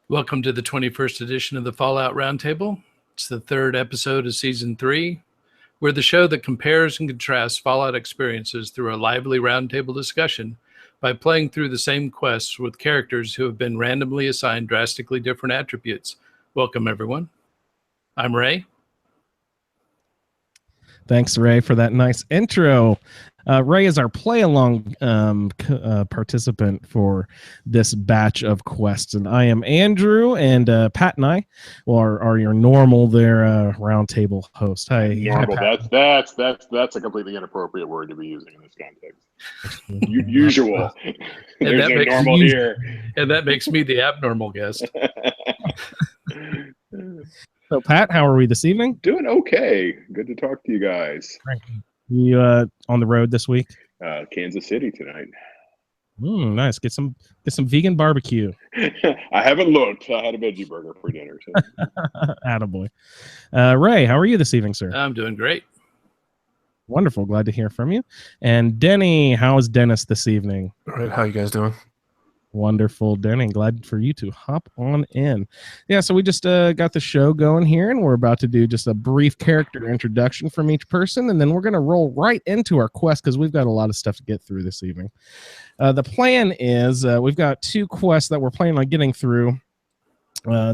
Welcome to the 21st edition of the Fallout Roundtable. It's the third episode of Season 3. We're the show that compares and contrasts Fallout experiences through a lively roundtable discussion by playing through the same quests with characters who have been randomly assigned drastically different attributes. Welcome, everyone. I'm Ray. Thanks, Ray, for that nice intro. Ray is our play-along participant for this batch of quests, and I am Andrew, and Pat and I are your normal roundtable host. Hi, normal. Hi, that's a completely inappropriate word to be using in this context. Usual. There's no normal here, and that makes me the abnormal guest. So, Pat, how are we this evening? Doing okay. Good to talk to you guys. You on the road this week? Kansas City tonight. Nice. Get some vegan barbecue. I haven't looked. I had a veggie burger for dinner. So. Attaboy. Ray, how are you this evening, sir? I'm doing great. Wonderful. Glad to hear from you. And Denny, how is Dennis this evening? All right. How you guys doing? Wonderful, Denny. Glad for you to hop on in. Yeah, so we just got the show going here, and we're about to do just a brief character introduction from each person, and then we're going to roll right into our quest because we've got a lot of stuff to get through this evening. The plan is we've got 2 quests that we're planning on getting through.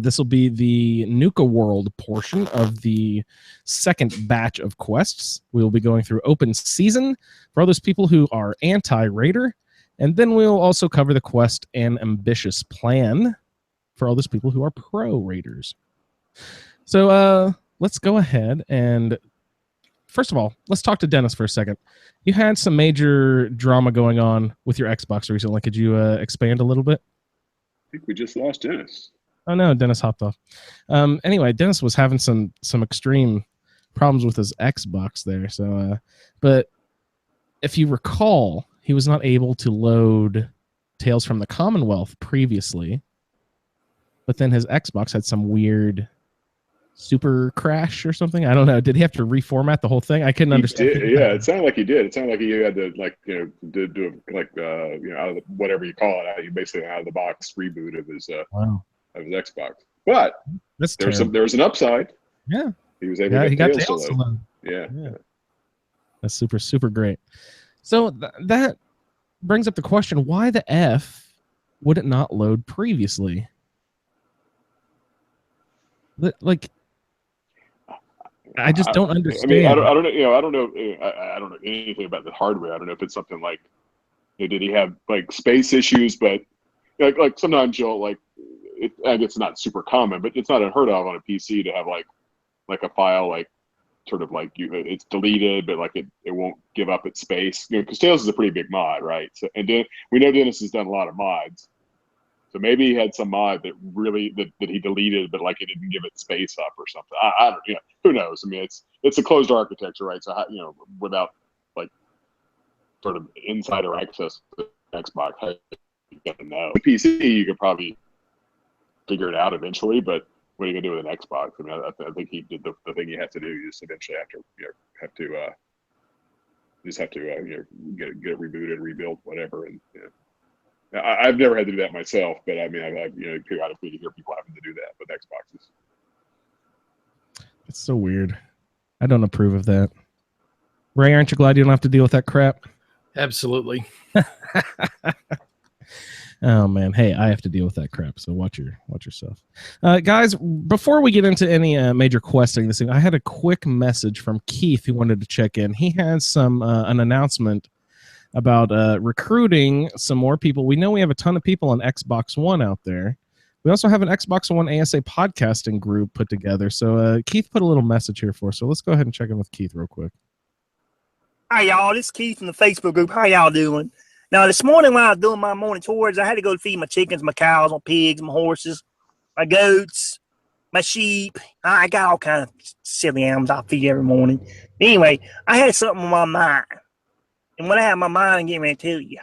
This will be the Nuka World portion of the second batch of quests. We will be going through Open Season for all those people who are anti-raider. And then we'll also cover the quest and ambitious plan for all those people who are pro-raiders. So let's go ahead and, first of all, let's talk to Dennis for a second. You had some major drama going on with your Xbox recently. Could you expand a little bit? I think we just lost Dennis. Oh, no, Dennis hopped off. Anyway, Dennis was having some extreme problems with his Xbox there. So, but if you recall, he was not able to load Tales from the Commonwealth previously, but then his Xbox had some weird super crash or something. I don't know. Did he have to reformat the whole thing? I couldn't understand. Yeah, it sounded like he did. It sounded like he had to do out of whatever you call it. You basically out of the box reboot of his Xbox. But there was an upside. Yeah, he was able to get Tales to load. Yeah, that's super great. So that brings up the question, why the F would it not load previously? Like, I just don't understand. I mean, I don't know. I don't know anything about the hardware. I don't know if it's something like, did he have like space issues? But like sometimes you'll I guess it's not super common, but it's not unheard of on a PC to have like a file sort of it's deleted, but it won't give up its space. Because Tales is a pretty big mod, right? So, and we know Dennis has done a lot of mods, so maybe he had some mod that he deleted, but it didn't give it space up or something. I don't, who knows? I mean, it's a closed architecture, right? So without sort of insider access to Xbox, you gotta know. With PC, you could probably figure it out eventually, but what are you gonna do with an Xbox? I mean, I think he did the thing you have to do. You just eventually have to get it rebooted, rebuilt, whatever. And I've never had to do that myself, but I mean, I've periodically hear people having to do that with Xboxes. It's so weird. I don't approve of that. Ray, aren't you glad you don't have to deal with that crap? Absolutely. Oh man, hey, I have to deal with that crap, so watch yourself. Guys, before we get into any major questing this evening, I had a quick message from Keith who wanted to check in. He has an announcement about recruiting some more people. We know we have a ton of people on Xbox One out there. We also have an Xbox One ASA podcasting group put together. So Keith put a little message here for us. So let's go ahead and check in with Keith real quick. Hi, y'all. This is Keith from the Facebook group. How y'all doing? Now, this morning when I was doing my morning chores, I had to go feed my chickens, my cows, my pigs, my horses, my goats, my sheep. I got all kinds of silly animals I feed every morning. Anyway, I had something on my mind. And what I had on my mind, I'm getting ready to tell you.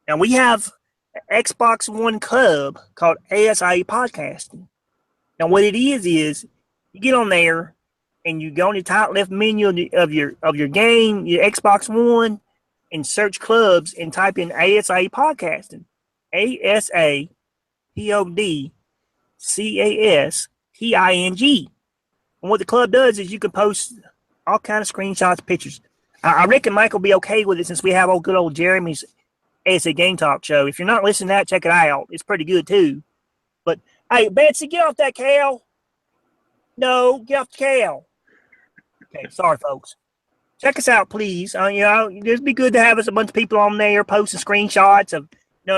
Now, we have an Xbox One club called ASA Podcasting. Now, what it is you get on there and you go on the top left menu of your game, your Xbox One, and search clubs and type in ASA Podcasting. ASAPODCASTING. And what the club does is you can post all kind of screenshots, pictures. I reckon Mike will be okay with it since we have good old Jeremy's ASA Game Talk show. If you're not listening to that, check it out. It's pretty good too. But hey, Betsy, get off that cow. No, get off the cow. Okay, sorry, folks. Check us out, please. It'd be good to have us a bunch of people on there posting screenshots of,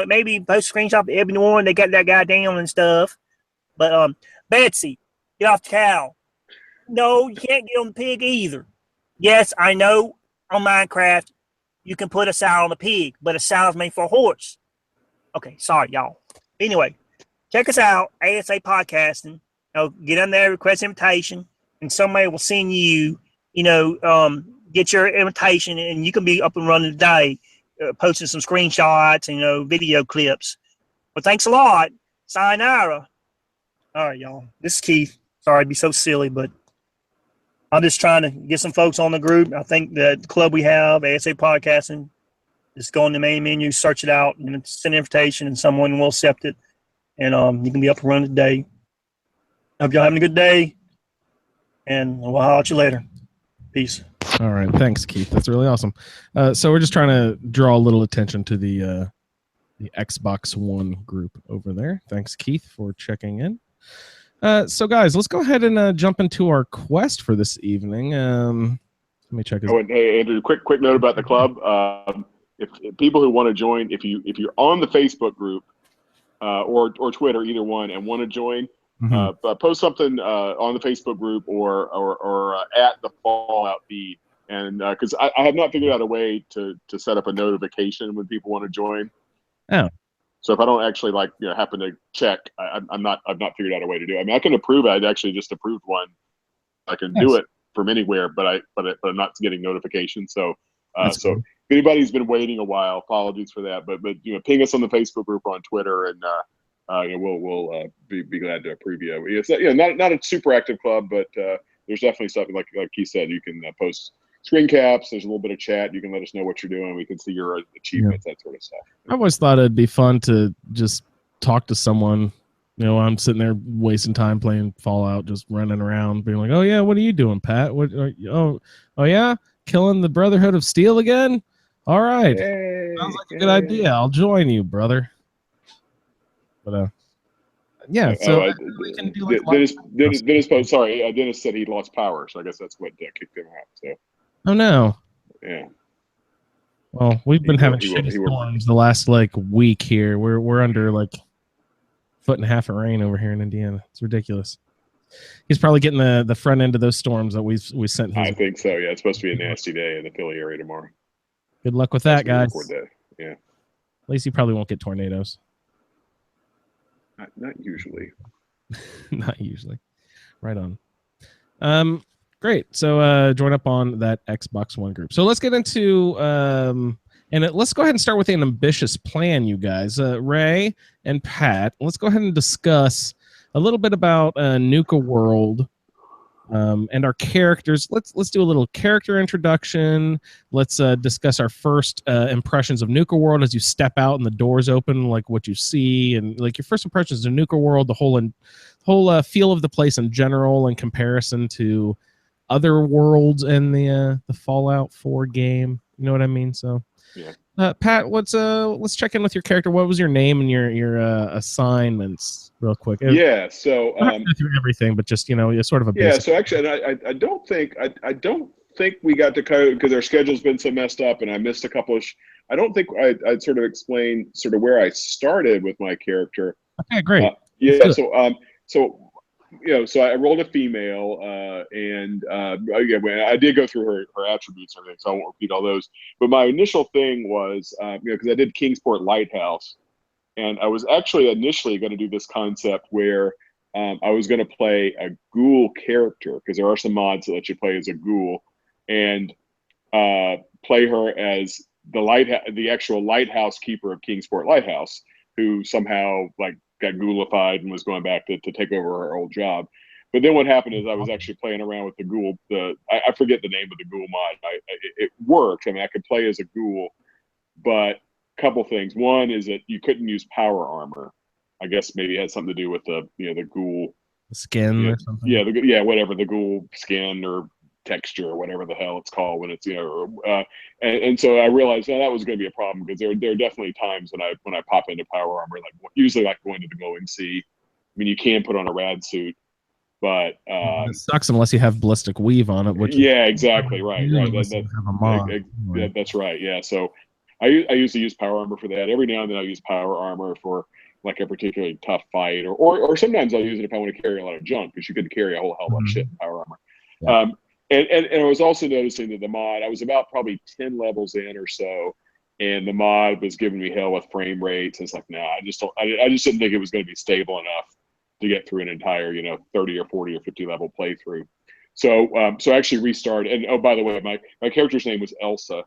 maybe post a screenshot of Ebony Warren. They got that guy down and stuff. But Betsy, get off the cow. No, you can't get on the pig either. Yes, I know on Minecraft you can put a sow on a pig, but a sow is made for a horse. Okay, sorry, y'all. Anyway, check us out, ASA Podcasting. Get on there, request invitation, and somebody will send you, get your invitation, and you can be up and running today, posting some screenshots and, video clips. Well, thanks a lot. Sayonara. All right, y'all. This is Keith. Sorry to be so silly, but I'm just trying to get some folks on the group. I think the club we have, ASA Podcasting, just go on the main menu, search it out, and send an invitation, and someone will accept it. And you can be up and running today. Hope y'all having a good day, and we'll holler at you later. Peace. All right. Thanks, Keith. That's really awesome. So we're just trying to draw a little attention to the Xbox One group over there. Thanks, Keith, for checking in. So, guys, let's go ahead and jump into our quest for this evening. Let me check. Hey, Andrew, quick note about the club. If people who want to join, if you're on the Facebook group or Twitter, either one, and want to join, post something on the Facebook group or at the Fallout feed, and because I have not figured out a way to set up a notification when people want to join. Oh. So if I don't actually happen to check, I've not figured out a way to do it. I mean, I can approve it. I actually just approved one. I can do it from anywhere, but I'm not getting notifications. So so if anybody's been waiting a while, apologies for that. But ping us on the Facebook group or on Twitter, and we'll be glad to approve you. It's not a super active club, but there's definitely something like Keith said. You can post screen caps. There's a little bit of chat. You can let us know what you're doing. We can see your achievements, that sort of stuff. I always thought it'd be fun to just talk to someone. I'm sitting there wasting time playing Fallout, just running around, being like, "Oh yeah, what are you doing, Pat? What? Oh yeah, killing the Brotherhood of Steel again? All right, sounds like a good idea. I'll join you, brother." But yeah. So we can do Dennis post. Sorry, Dennis said he lost power, so I guess that's what kicked him out. So. Oh no. Yeah. Well, we've been having shitty storms the last week here. We're under 1.5 foot of rain over here in Indiana. It's ridiculous. He's probably getting the front end of those storms that we sent his. I think so. Yeah, it's supposed to be a nasty day in the Philly area tomorrow. Good luck with that, guys. Yeah. At least you probably won't get tornadoes. Not usually. Not usually. Right on. Great. So join up on that Xbox One group. So let's get into let's go ahead and start with an ambitious plan, you guys. Ray and Pat, let's go ahead and discuss a little bit about Nuka World and our characters. Let's do a little character introduction. Let's discuss our first impressions of Nuka World as you step out and the doors open, what you see, and your first impressions of Nuka World, the whole feel of the place in general in comparison to other worlds in the Fallout 4 game. You know what I mean? So, yeah. Pat, let's check in with your character. What was your name and your assignments, real quick? Yeah. So through everything, but just sort of a basic. So actually, I don't think we got to code because our schedule's been so messed up, and I missed a couple of. I don't think I'd sort of explain sort of where I started with my character. Okay, great. So I rolled a female, and I did go through her attributes and everything, so I won't repeat all those. But my initial thing was, because I did Kingsport Lighthouse, and I was actually initially going to do this concept where I was going to play a ghoul character, because there are some mods that let you play as a ghoul, and play her as the actual lighthouse keeper of Kingsport Lighthouse, who somehow got ghoulified and was going back to take over her old job. But then what happened is I was actually playing around with the ghoul. I forget the name of the ghoul mod. It worked. I mean, I could play as a ghoul, but a couple things. One is that you couldn't use power armor. I guess maybe it had something to do with the ghoul Skin or something. Yeah, whatever, the ghoul skin or texture or whatever the hell it's called when it's and so I realized that was going to be a problem, because there are definitely times when I pop into power armor, like usually like going to the glowing sea. I mean, you can put on a rad suit, but it sucks unless you have ballistic weave on it. Which exactly right. That's right. Yeah, so I usually use power armor for that. Every now and then I'll use power armor for like a particularly tough fight, or sometimes I'll use it if I want to carry a lot of junk, because you could carry a whole hell of shit in power armor. Yeah. And I was also noticing that the mod, I was about probably 10 levels in or so, and the mod was giving me hell with frame rates. It's like, I just didn't think it was going to be stable enough to get through an entire 30 or 40 or 50 level playthrough. So I actually restarted. And oh, by the way, my character's name was Elsa.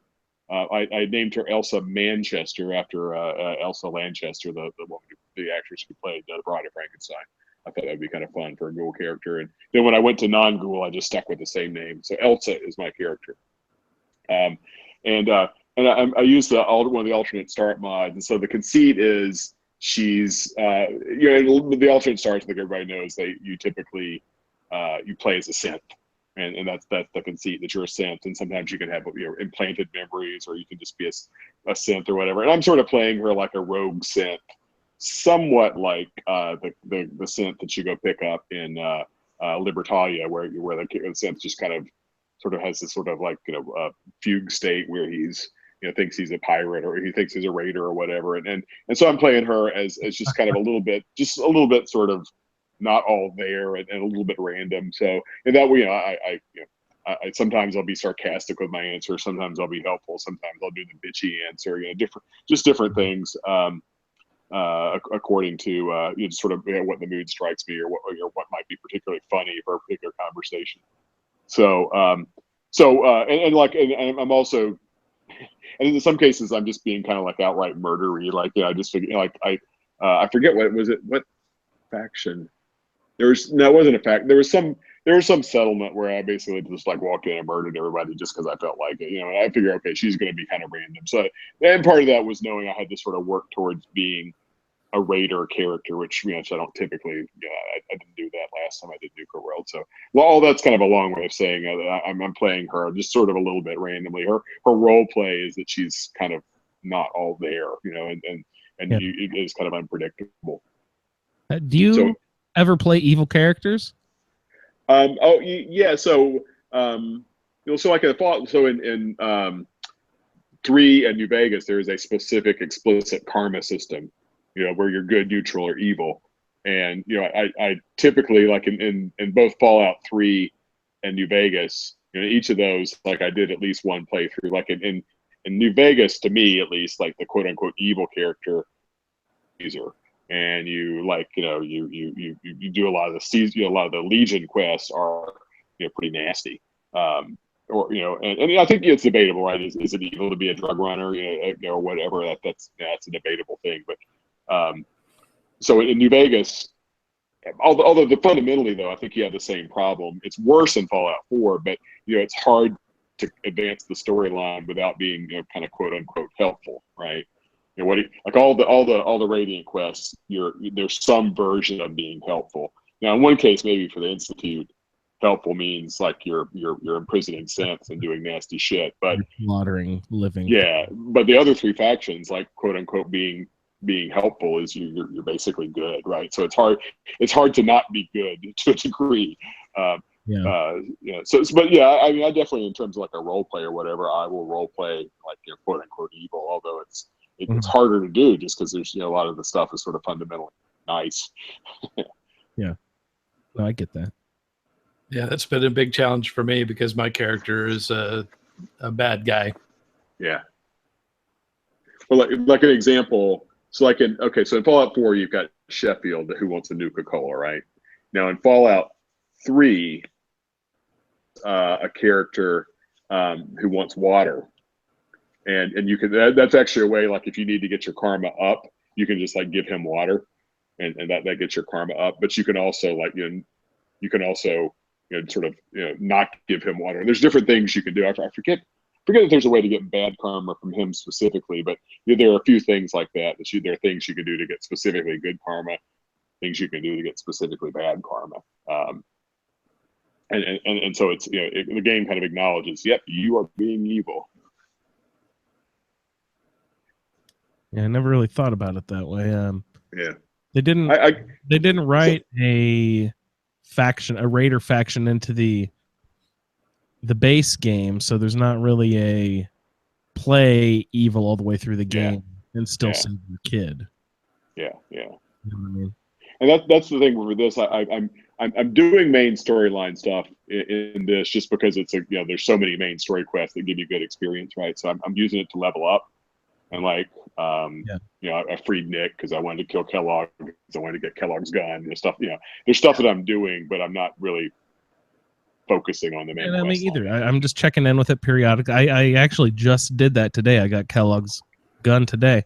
I named her Elsa Manchester after Elsa Lanchester, the actress who played the Bride of Frankenstein. I thought that'd be kind of fun for a ghoul character. And then when I went to non-ghoul, I just stuck with the same name. So Elsa is my character. And I used one of the alternate start mods. And so the conceit is she's the alternate starts, like everybody knows, you typically you play as a synth. And that's the conceit, that you're a synth, and sometimes you can have implanted memories, or you can just be a synth or whatever. And I'm sort of playing her like a rogue synth, somewhat like the synth that you go pick up in Libertalia, where the synth just kind of sort of has this sort of like fugue state where he's thinks he's a pirate, or he thinks he's a raider or whatever. And so I'm playing her as just kind of a little bit sort of not all there, and a little bit random. So in that way, I sometimes I'll be sarcastic with my answer. Sometimes I'll be helpful. Sometimes I'll do the bitchy answer. Different things according to sort of what the mood strikes me, or what might be particularly funny for a particular conversation. So I'm also, and in some cases I'm just being kind of like outright murdery. Like I just figure I forget what faction. It wasn't a fact. There was some settlement where I basically just like walked in and murdered everybody just because I felt like it. And I figure, okay, she's going to be kind of random. So, and part of that was knowing I had to sort of work towards being a raider character, which I don't typically. I didn't do that last time I did Nuka World. So, all that's kind of a long way of saying I'm playing her just sort of a little bit randomly. Her role play is that she's kind of not all there, and it is kind of unpredictable. Do you ever play evil characters? Yeah. So like in Fallout, so in 3 and New Vegas, there is a specific explicit karma system, where you're good, neutral, or evil. And I typically, like in both Fallout 3 and New Vegas, each of those, like I did at least one playthrough. Like in New Vegas, to me at least, like the quote unquote evil character, user. And you do a lot of the Legion quests are pretty nasty, and I think it's debatable, right? Is it evil to be a drug runner, or whatever? That's a debatable thing. But so in New Vegas, although fundamentally though, I think you have the same problem. It's worse in Fallout 4, but it's hard to advance the storyline without being kind of quote unquote helpful, right? Like all the Radiant quests, there's some version of being helpful. Now, in one case, maybe for the Institute, helpful means like you're imprisoning synths and doing nasty shit, but slaughtering living. Yeah, but the other 3 factions, like quote unquote being helpful, is you're basically good, right? So it's hard to not be good to a degree. So, but yeah, I mean, I definitely, in terms of like a role play or whatever, I will role play like quote unquote evil, although it's harder to do just because there's a lot of the stuff is sort of fundamentally nice. Yeah, no, I get that. Yeah, that's been a big challenge for me because my character is a bad guy. Yeah. Well, like an example, so in Fallout 4 you've got Sheffield who wants a Nuka-Cola, right? Now in Fallout 3, a character who wants water. And you can, that's actually a way, like if you need to get your karma up, you can just like give him water, and that gets your karma up. But you can also like you can also sort of not give him water. And there's different things you can do. I forget that there's a way to get bad karma from him specifically, but there are a few things like that. There are things you can do to get specifically good karma, things you can do to get specifically bad karma. And so it's the game kind of acknowledges, yep, you are being evil. Yeah, I never really thought about it that way. Yeah, they didn't write a raider faction into the base game, so there's not really a play evil all the way through the game and still save your kid. Yeah. You know what I mean? And that's the thing for this. I'm doing main storyline stuff in this just because it's there's so many main story quests that give you good experience, right? So I'm using it to level up, and I freed Nick because I wanted to kill Kellogg because I wanted to get Kellogg's gun and stuff. There's stuff that I'm doing, but I'm not really focusing on the main. And me either. I'm just checking in with it periodically. I actually just did that today. I got Kellogg's gun today,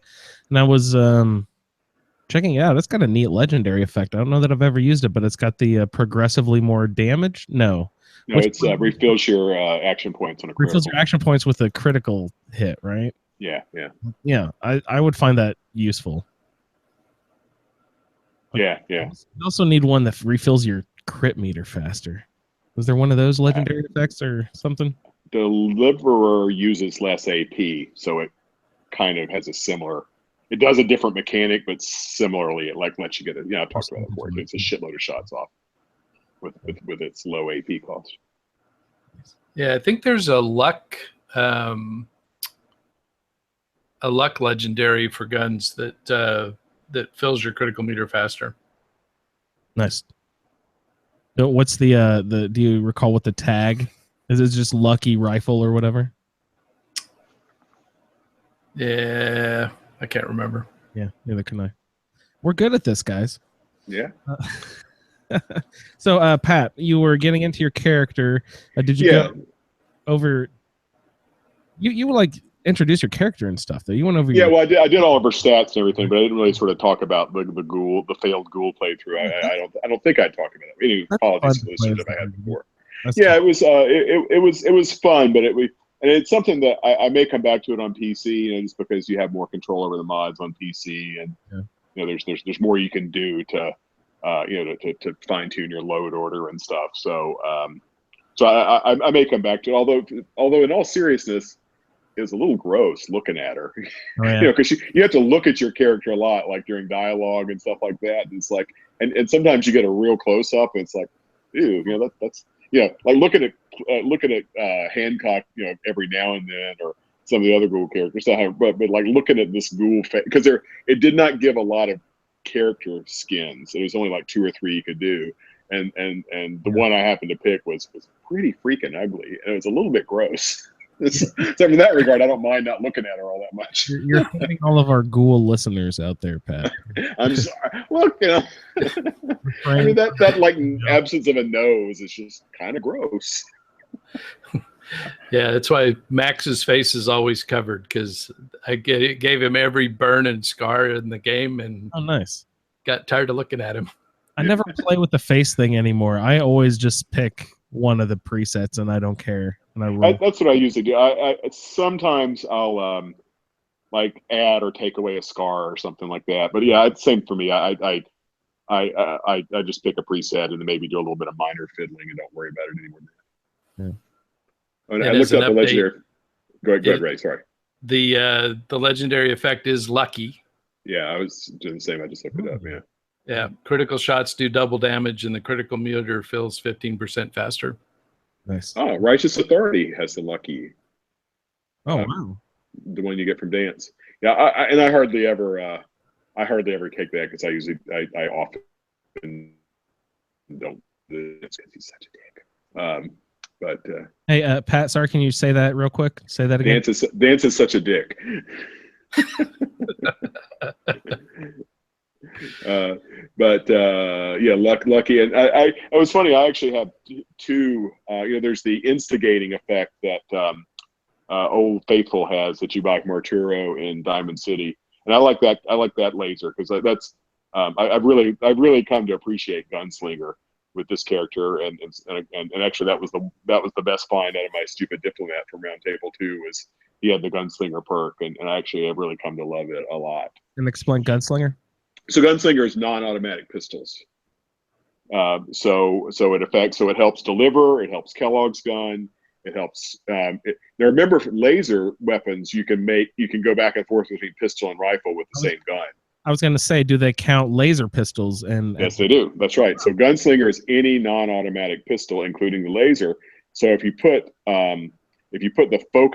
and I was checking it out. It's got a neat legendary effect. I don't know that I've ever used it, but it's got the progressively more damage. No, it's refills your action points on a critical. Refills your action points with a critical hit, right? Yeah. I would find that useful. Yeah. You also need one that refills your crit meter faster. Was there one of those legendary effects or something? Deliverer uses less AP, so it kind of has a similar. It does a different mechanic, but similarly, it lets you get it. I've talked about it before. It gets a shitload of shots off with its low AP cost. Yeah, I think there's a luck legendary for guns that fills your critical meter faster. Nice. What's the do you recall what the tag is? It just lucky rifle or whatever? Yeah, I can't remember. Yeah, neither can I. We're good at this, guys. Yeah. So, Pat, you were getting into your character. Did you go over? You like introduce your character and stuff, though. You went over. Well, I did all of her stats and everything, but I didn't really sort of talk about the failed ghoul playthrough. I don't think I talked about it. Any apologies to listeners if I had before. It was fun, but it's something that I may come back to it on PC, just because you have more control over the mods on PC, and there's more you can do to to fine tune your load order and stuff. So I may come back to it. Although in all seriousness, it was a little gross looking at her. Because you have to look at your character a lot, like during dialogue and stuff like that. And it's like, and sometimes you get a real close up. And it's like, ew, that's like looking at Hancock, every now and then, or some of the other ghoul characters. But like looking at this ghoul face, because it did not give a lot of character skins. It was only like 2 or 3 you could do, and the one I happened to pick was pretty freaking ugly, and it was a little bit gross. So in that regard, I don't mind not looking at her all that much. You're hitting all of our ghoul listeners out there, Pat. I'm sorry. Look, I mean that like absence of a nose is just kind of gross. Yeah, that's why Max's face is always covered, because I gave him every burn and scar in the game, and nice. Got tired of looking at him. I never play with the face thing anymore. I always just pick one of the presets, and I don't care. And that's what I usually do. I sometimes I'll like add or take away a scar or something like that. But yeah, it's same for me. I just pick a preset and then maybe do a little bit of minor fiddling and don't worry about it anymore. Yeah. I looked up the legendary. Go ahead, Ray. Sorry. The legendary effect is lucky. Yeah, I was doing the same. I just looked it up. Yeah. Yeah, critical shots do double damage, and the critical meter fills 15% faster. Nice. Oh, Righteous Authority has the lucky. Oh wow. The one you get from Dance. Yeah, I hardly ever take that, because I often don't. It's because he's such a dick. But hey, Pat, sorry, can you say that real quick? Say that again. Dance is such a dick. Lucky, and it was funny. I actually have 2. There's the instigating effect that Old Faithful has that you buy from Arturo in Diamond City, and I like that laser, because that's I've really come to appreciate Gunslinger with this character, and actually that was the best find out of my stupid diplomat from Roundtable 2 was he had the gunslinger perk, and actually I've really come to love it a lot. And explain gunslinger. So gunslinger is non-automatic pistols. So it helps deliver. It helps Kellogg's gun. It helps. Now remember, for laser weapons, you can go back and forth between pistol and rifle with the same gun. I was going to say, do they count laser pistols? Yes, they do. That's right. So gunslinger is any non-automatic pistol, including the laser. So if you put the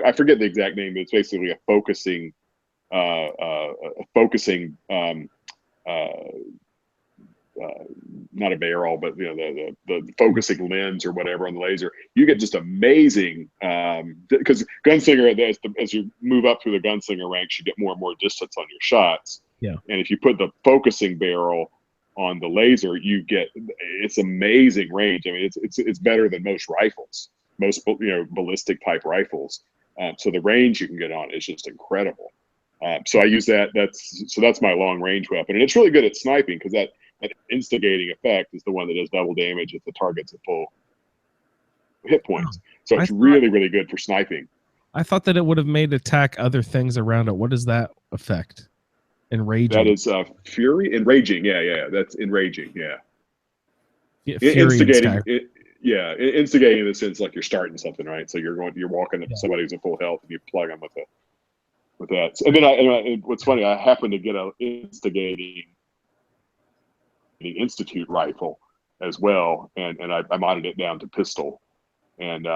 I forget the exact name, but it's basically a focusing not a barrel, but the focusing lens or whatever on the laser, you get just amazing, because gunslinger, as you move up through the gunslinger ranks, you get more and more distance on your shots. Yeah. And if you put the focusing barrel on the laser, it's amazing range. I mean, it's better than most rifles, most ballistic type rifles. So the range you can get on is just incredible. So I use that. That's my long range weapon, and it's really good at sniping because that instigating effect is the one that does double damage if the target's at full hit points. So it's really, really good for sniping. I thought that it would have made attack other things around it. What is that effect? Enraging. That is fury. Enraging. Yeah. That's enraging. Yeah. Instigating. Instigating in the sense like you're starting something, right? So you're walking up to somebody who's at full health and you plug them with that. And then what's funny, I happened to get an instigating institute rifle as well, and I modded it down to pistol, and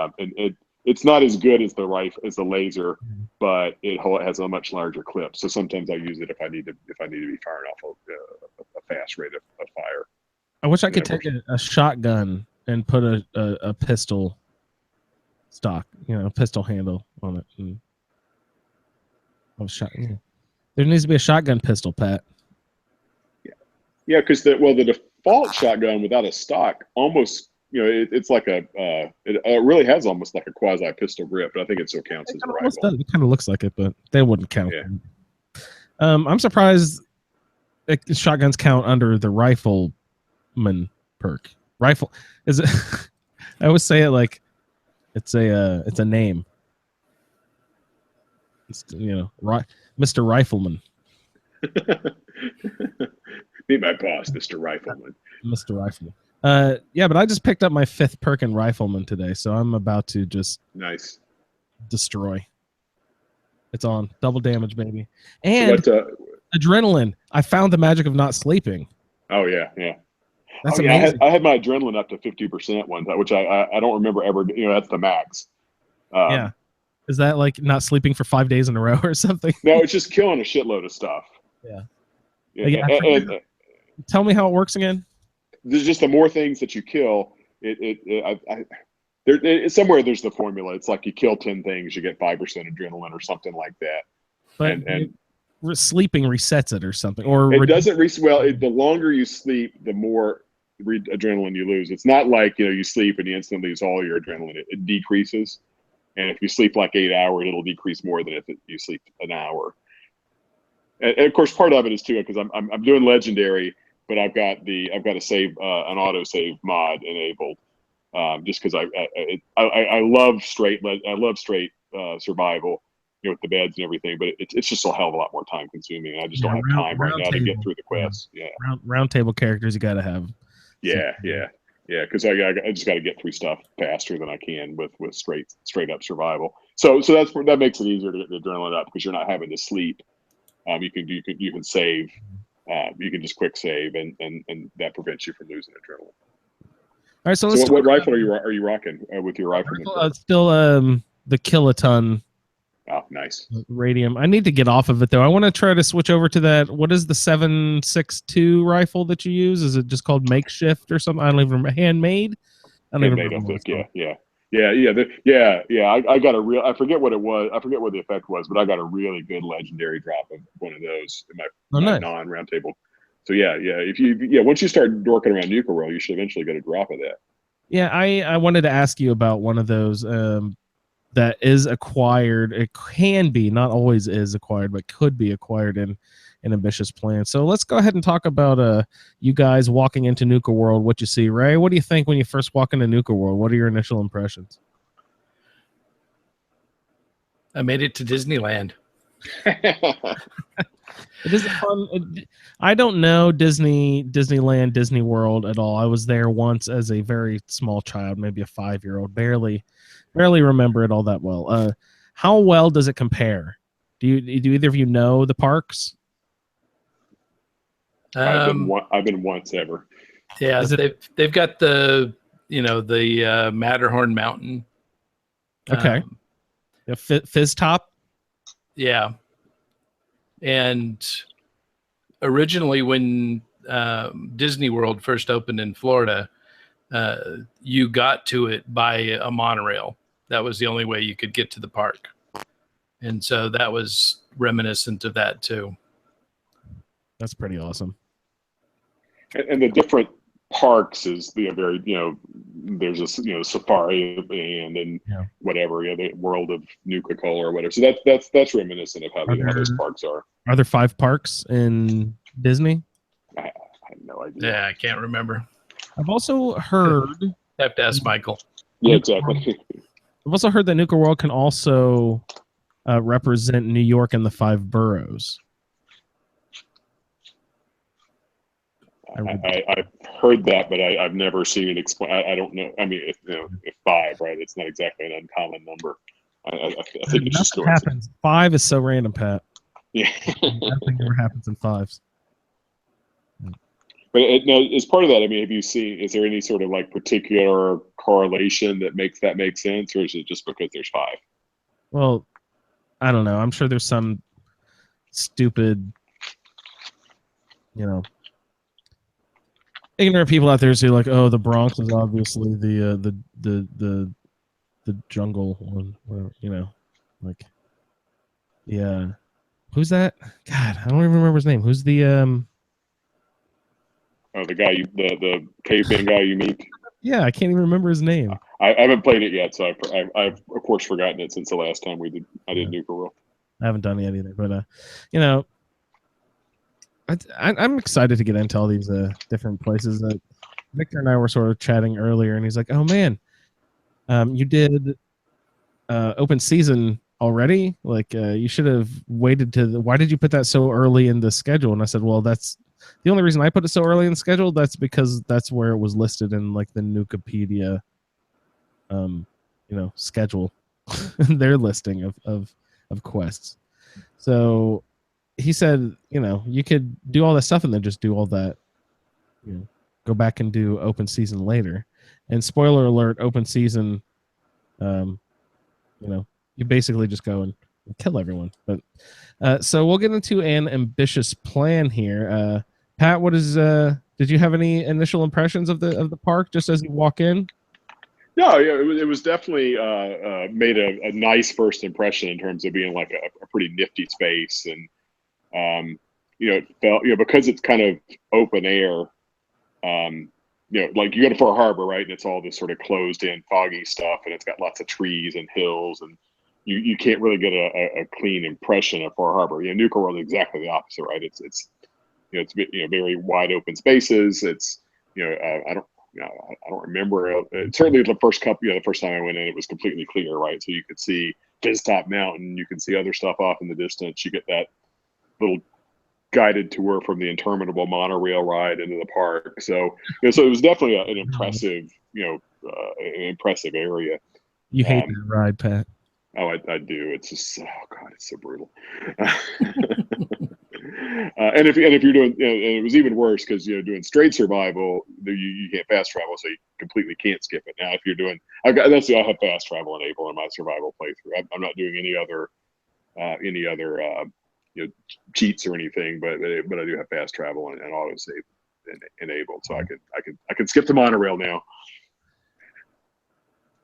it's not as good as the laser, but it has a much larger clip. So sometimes I use it if I need to be firing off a fast rate of fire. I wish I could take a shotgun and put a pistol stock, pistol handle on it. And there needs to be a shotgun pistol, Pat. Yeah, because the default shotgun without a stock almost, it's like it really has almost like a quasi pistol grip, but I think it still counts as a rifle. It kind of looks like it, but they wouldn't count. Yeah. I'm surprised shotguns count under the rifleman perk. Rifle is it? I always say it like it's a name. It's, Mr. Rifleman. Meet my boss, Mr. Rifleman. Mr. Rifleman. Yeah, but I just picked up my 5th perk in Rifleman today, so I'm about to just destroy. It's on double damage, baby, and adrenaline. I found the magic of not sleeping. Oh yeah. That's amazing. I had my adrenaline up to 50% one time, which I don't remember ever. That's the max. Yeah. Is that like not sleeping for 5 days in a row or something? No, it's just killing a shitload of stuff. Yeah. Tell me how it works again. There's just the more things that you kill, somewhere there's the formula. It's like you kill 10 things, you get 5% adrenaline or something like that. But sleeping resets it or something, or it doesn't the longer you sleep, the more adrenaline you lose. It's not like you sleep and you instantly lose all your adrenaline. It decreases, and if you sleep like 8 hours, it'll decrease more than if you sleep an hour. And of course, part of it is too because I'm doing legendary, but I've got a save an auto save mod enabled, just because I love straight survival, with the beds and everything, but it's just a hell of a lot more time consuming. I just don't have time right now to get through the quests. Yeah, Roundtable characters you got to have. Yeah, because I just got to get through stuff faster than I can with straight up survival. So that makes it easier to get the adrenaline up because you're not having to sleep. You can save. You can just quick save, and that prevents you from losing adrenaline. All right, so what rifle are you rocking with your rifle? Still the kiloton. Oh, nice. Radium. I need to get off of it though. I want to try to switch over to that. What is the 7.62 rifle that you use? Is it just called makeshift or something? I don't even remember. Handmade. I don't even remember. Yeah. I got I forget what it was. I forget what the effect was, but I got a really good legendary drop of one of those in my non-roundtable. So yeah. Once you start dorking around Nuka World, you should eventually get a drop of that. Yeah, I wanted to ask you about one of those that is acquired. It can be, not always is acquired, but could be acquired in an ambitious plan. So let's go ahead and talk about you guys walking into Nuka World. What you see, Ray? What do you think when you first walk into Nuka World? What are your initial impressions? I made it to Disneyland. It is a fun. I don't know Disneyland, Disney World at all. I was there once as a very small child, maybe a 5-year-old. Barely remember it all that well. How well does it compare? Do either of you know the parks? I've been once ever. Yeah, they've got the Matterhorn Mountain. Okay. Fizz Top. Yeah. And originally when Disney World first opened in Florida, you got to it by a monorail. That was the only way you could get to the park. And so that was reminiscent of that too. That's pretty awesome. And the different parks is very, there's a Safari Land and whatever, the World of Nuka-Cola or whatever. So that's reminiscent of how those parks are. Are there 5 parks in Disney? I have no idea. Yeah, I can't remember. I've also heard. Have to ask Michael. Yeah, exactly. I've also heard that Nuka World can also represent New York and the 5 boroughs. I've heard that, but I've never seen it explain. I don't know. I mean, if 5, right? It's not exactly an uncommon number. I think it's just happens. 5 is so random, Pat. Yeah, nothing ever happens in 5s. But now, as part of that, I mean, is there any sort of like particular correlation that makes that make sense, or is it just because there's 5? Well, I don't know. I'm sure there's some stupid, ignorant people out there who say like, "Oh, the Bronx is obviously the jungle one," whatever, like, yeah. Who's that? God, I don't even remember his name. Who's the Oh, the guy, the caveman guy you meet. Yeah, I can't even remember his name. I haven't played it yet, so I've of course forgotten it since the last time I did Nuka World. I haven't done it yet either, but I'm excited to get into all these different places. Victor and I were sort of chatting earlier, and he's like, "Oh man, you did open season already? Like, you should have waited why did you put that so early in the schedule?" And I said, "Well, that's the only reason I put it so early in the schedule. That's because that's where it was listed in like the Nukapedia, schedule, their listing of quests." So he said, you could do all that stuff and then just do all that, go back and do open season later. And spoiler alert, open season, you basically just go and kill everyone. But so we'll get into an ambitious plan here. Pat, did you have any initial impressions of the park just as you walk in? No, yeah, it was definitely made a nice first impression in terms of being like a pretty nifty space, and it felt because it's kind of open air. Like you go to Far Harbor, right, and it's all this sort of closed in, foggy stuff, and it's got lots of trees and hills, and you can't really get a clean impression of Far Harbor. Nuka World is exactly the opposite, right? It's very wide open spaces. It's I don't remember. Certainly the first the first time I went in, it was completely clear, right? So you could see Fizz Top Mountain, you can see other stuff off in the distance. You get that little guided tour from the interminable monorail ride into the park. So so it was definitely an impressive, impressive area. You hate that ride, Pat. Oh, I do. It's just, oh God, it's so brutal. And if you're doing, and it was even worse because doing straight survival, you can't fast travel, so you completely can't skip it. Now, if you're doing, I have fast travel enabled in my survival playthrough. I'm not doing any other cheats or anything, but I do have fast travel and auto save enabled, so I can skip the monorail now.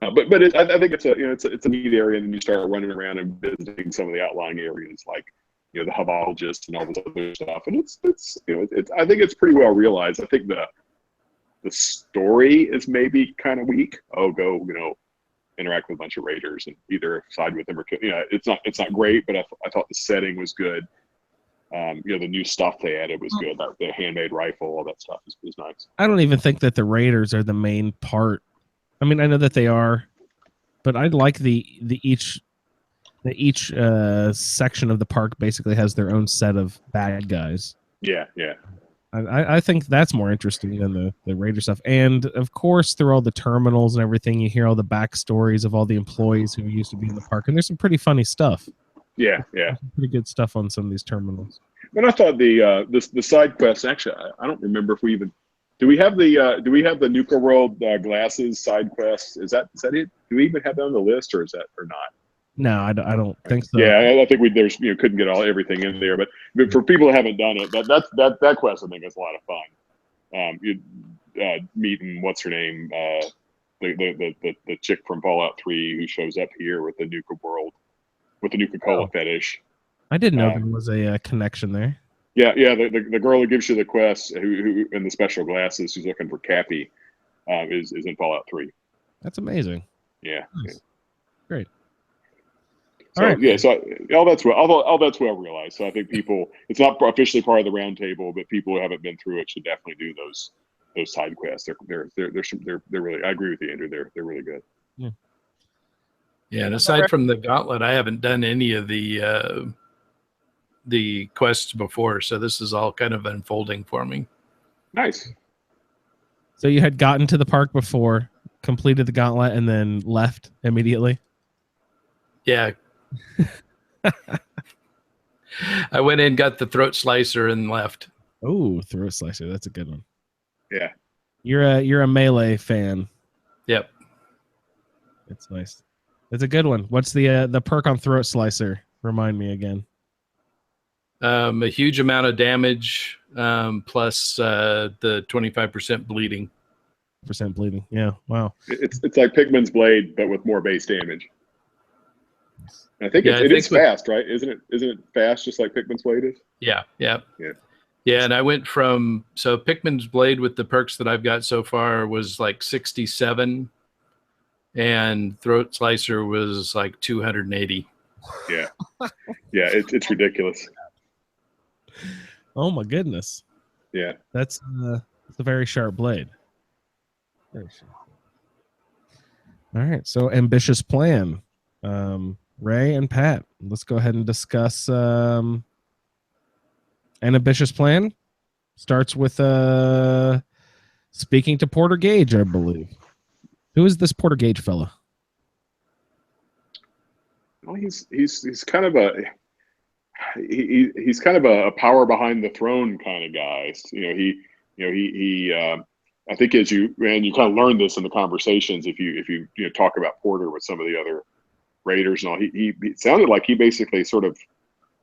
But I think it's a neat area, and then you start running around and visiting some of the outlying areas like the Hubologist and all this other stuff, and it's I think it's pretty well realized. I think the story is maybe kind of weak. Oh, go interact with a bunch of raiders and either side with them or it's not great, but I thought the setting was good. The new stuff they added was good. That the handmade rifle, all that stuff is nice. I don't even think that the raiders are the main part. I mean, I know that they are, but I like the each section of the park basically has their own set of bad guys. Yeah. I think that's more interesting than the raider stuff. And of course, through all the terminals and everything, you hear all the backstories of all the employees who used to be in the park, and there's some pretty funny stuff. Yeah. Pretty good stuff on some of these terminals. But I thought the side quests, actually, I don't remember if we even do we have the Nuka World glasses side quest? Is that it? Do we even have that on the list, or not? No, I don't think so. Yeah, I think there's couldn't get everything in there, but for people who haven't done it, that quest I think is a lot of fun. Meeting what's her name, the chick from Fallout 3 who shows up here with the Nuka World, with the Nuka Cola fetish. I didn't know there was a connection there. Yeah, the girl who gives you the quest, who in the special glasses, who's looking for Cappy, is in Fallout 3. That's amazing. Yeah. Nice. Yeah. Great. So, all right. Yeah, so all that's well realized. So I think it's not officially part of the roundtable, but people who haven't been through it should definitely do those side quests. They're really. I agree with you, Andrew. They're really good. Yeah, and aside from the gauntlet, I haven't done any of the quests before, so this is all kind of unfolding for me. Nice. So you had gotten to the park before, completed the gauntlet, and then left immediately? Yeah. I went in, got the throat slicer, and left. Oh, throat slicer. That's a good one. Yeah. You're a Melee fan. Yep. It's nice. It's a good one. What's the perk on throat slicer? Remind me again. A huge amount of damage, plus the 25% bleeding. Percent bleeding. Yeah. Wow. It's like Pigman's Blade, but with more base damage. I think it is fast, right? Isn't it fast just like Pigman's Blade is? Yeah. And I went from Pikmin's Blade with the perks that I've got so far was like 67, and Throat Slicer was like 280. Yeah, it's ridiculous. Oh my goodness. Yeah, that's a very sharp blade. Very sharp. All right, so ambitious plan. Ray and Pat, let's go ahead and discuss an ambitious plan. Starts with speaking to Porter Gage, I believe. Who is this Porter Gage fella? Well, he's kind of he's kind of a power behind the throne kind of guy. I think as you kind of learn this in the conversations, if you talk about Porter with some of the other Raiders and all, he sounded like he basically sort of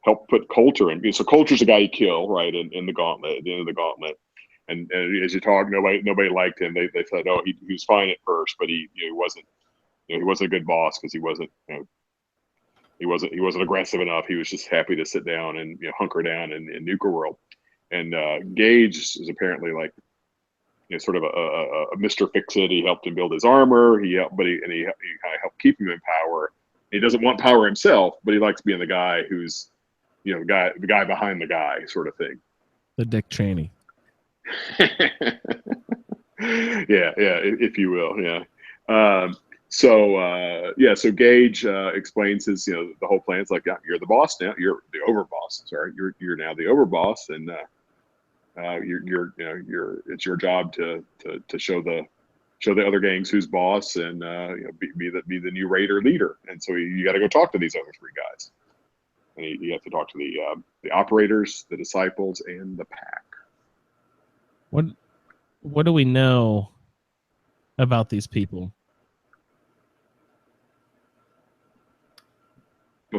helped put Coulter in. So Coulter's the guy you kill, right, in the gauntlet, at the end of the gauntlet. And as you talk, nobody liked him. They said, oh, he was fine at first, but he wasn't a good boss because he wasn't aggressive enough. He was just happy to sit down and hunker down in Nuka World. And Gage is apparently like sort of a Mr. Fix-It. He helped him build his armor. He kind of helped keep him in power. He doesn't want power himself, but he likes being the guy who's the guy behind the guy sort of thing. The Dick Cheney. yeah, if you will, yeah. So Gage explains his, the whole plan. It's like, yeah, you're the boss now. You're the overboss. Sorry, you're now the overboss, and it's your job to show the other gangs who's boss, and be the new Raider leader. And so you got to go talk to these other three guys, and you have to talk to the operators, the disciples, and the pack. What do we know about these people?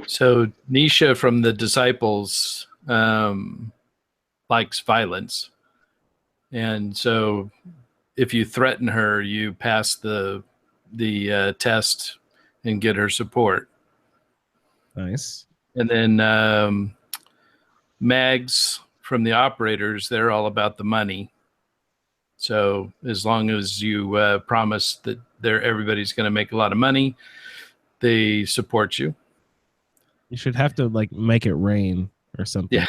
So Nisha from the Disciples likes violence, and so if you threaten her, you pass the test and get her support. Nice. And then Mags from the Operators, they're all about the money. So as long as you promise that everybody's going to make a lot of money, they support you. You should have to make it rain or something. Yeah.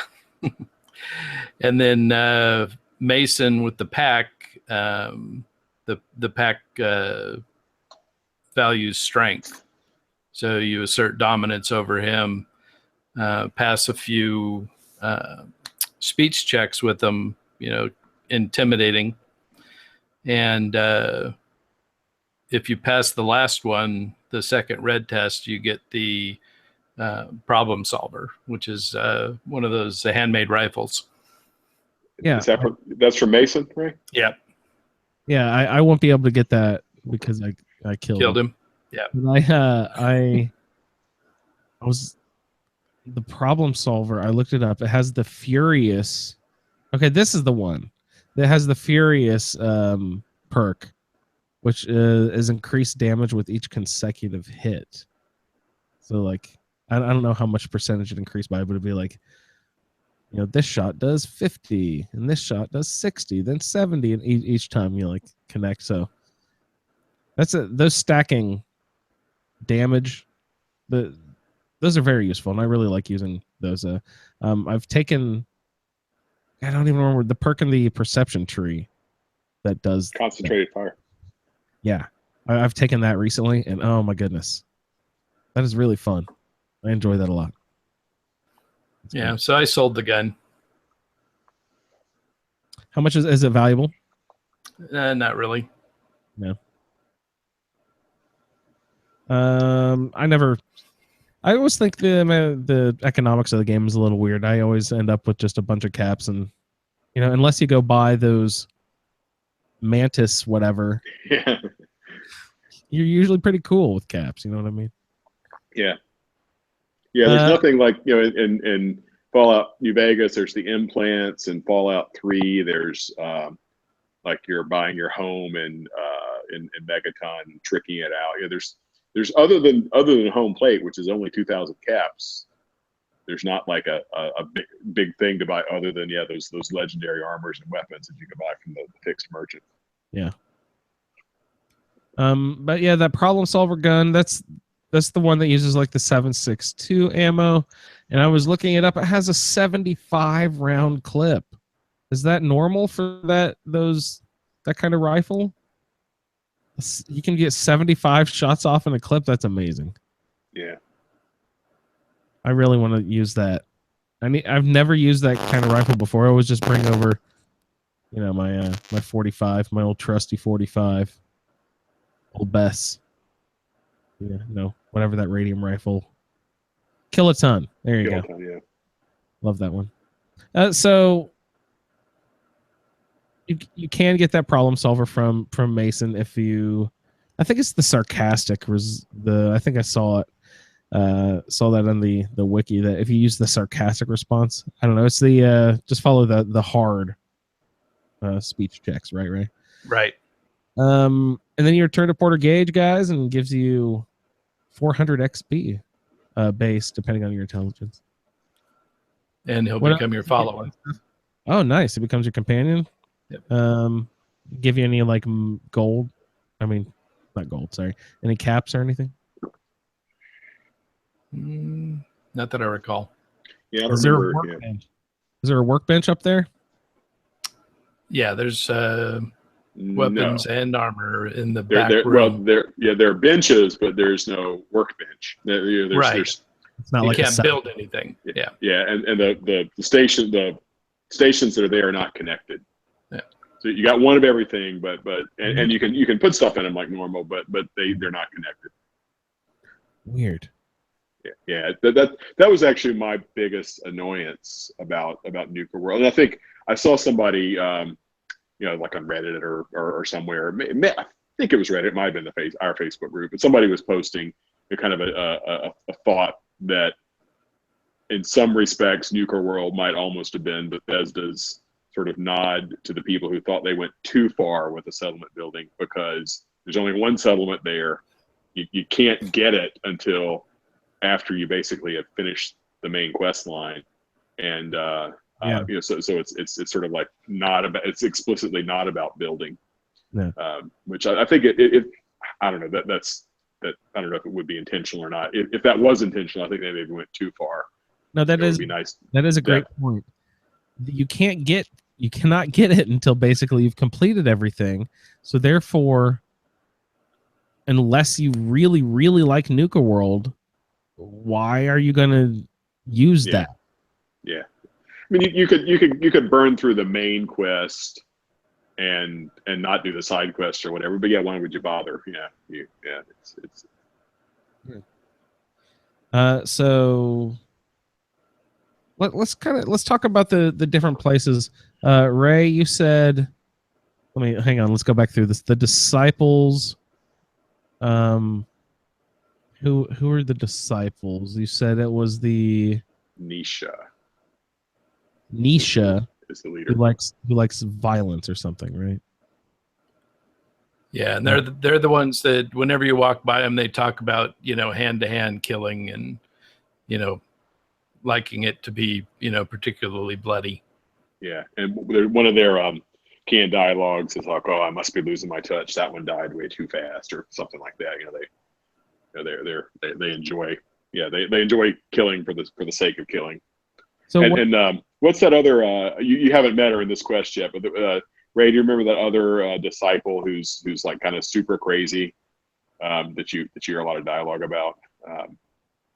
And then Mason with the pack, the pack values strength. So you assert dominance over him, pass a few speech checks with them, intimidating. And if you pass the last one, the second red test, you get the problem solver, which is one of those handmade rifles. Yeah, that's from Mason, right? Yeah. Yeah, I won't be able to get that because I killed him. Yeah. But I was the problem solver. I looked it up. It has the Furious. Okay, this is the one that has the Furious perk, which is increased damage with each consecutive hit. So like, I don't know how much percentage it increased by, but it'd be like, this shot does 50 and this shot does 60, then 70, and each time you like connect. So that's those stacking damage, those are very useful, and I really like using those. I've taken, I don't even remember the perk in the perception tree that does concentrated fire. Yeah, I've taken that recently, and oh my goodness, that is really fun. I enjoy that a lot. Yeah, so I sold the gun. How much is it valuable? Not really. No. I always think the economics of the game is a little weird. I always end up with just a bunch of caps, and unless you go buy those Mantis whatever, yeah, you're usually pretty cool with caps. You know what I mean? Yeah. There's nothing like in Fallout New Vegas. There's the implants, and Fallout 3. There's like you're buying your home in Megaton and tricking it out. There's other than home plate, which is only 2,000 caps. There's not like a big thing to buy other than those legendary armors and weapons that you can buy from the fixed merchant. Yeah. But yeah, that problem solver gun, that's the one that uses like the 7.62 ammo, and I was looking it up. It has a 75 round clip. Is that normal for that kind of rifle? You can get 75 shots off in a clip. That's amazing. Yeah. I really want to use that. I've never used that kind of rifle before. I always just bring over, my 45, my old trusty 45, old Bess. Yeah, whatever that radium rifle. Kiloton. There you go. Yeah. Love that one. So you can get that problem solver from Mason if you. I think it's the sarcastic. I think I saw it. Saw that on the wiki that if you use the sarcastic response, I don't know. It's the just follow the hard speech checks, right? Right. And then you return to Porter Gage, guys, and gives you 400 XP base depending on your intelligence. And he'll become your follower. Oh, nice! It becomes your companion. Yep. Give you any like gold? I mean, not gold. Sorry, any caps or anything? Not that I recall. Yeah, I don't Is there remember. a workbench? Is there a workbench up there? Yeah, there's weapons and armor in the back room. Well, there are benches, but there's no workbench. Right. It's not you like can't build anything. Yeah. Yeah, and the stations that are there are not connected. Yeah. So you got one of everything, but and you can put stuff in them like normal, but they're not connected. Weird. Yeah. That was actually my biggest annoyance about Nuka World. And I think I saw somebody like on Reddit or somewhere. I think it was Reddit. It might have been our Facebook group, but somebody was posting kind of a thought that in some respects Nuka World might almost have been Bethesda's sort of nod to the people who thought they went too far with the settlement building, because there's only one settlement there. You can't get it until after you basically have finished the main quest line, and so it's sort of like it's explicitly not about building, which I think it I don't know that's I don't know if it would be intentional or not. If that was intentional, I think they maybe went too far. No, that would be nice. That is a great point. you cannot get it until basically you've completed everything. So therefore, unless you really, really like Nuka World, why are you going to use Yeah. that? Yeah. I mean, you could burn through the main quest and not do the side quest or whatever. But yeah, why would you bother? Yeah, it's. So let's talk about the different places. Ray, you said, let me hang on. Let's go back through this. The disciples. Who are the disciples? You said it was the Nisha is the leader. who likes violence or something, right? Yeah, and they're the ones that whenever you walk by them, they talk about hand-to-hand killing and liking it to be particularly bloody. Yeah, and one of their canned dialogues is like, "Oh, I must be losing my touch. That one died way too fast," or something like that. They enjoy. Yeah, they enjoy killing for the sake of killing. So what's that other? You haven't met her in this quest yet, but Ray, do you remember that other disciple who's like kind of super crazy that you hear a lot of dialogue about?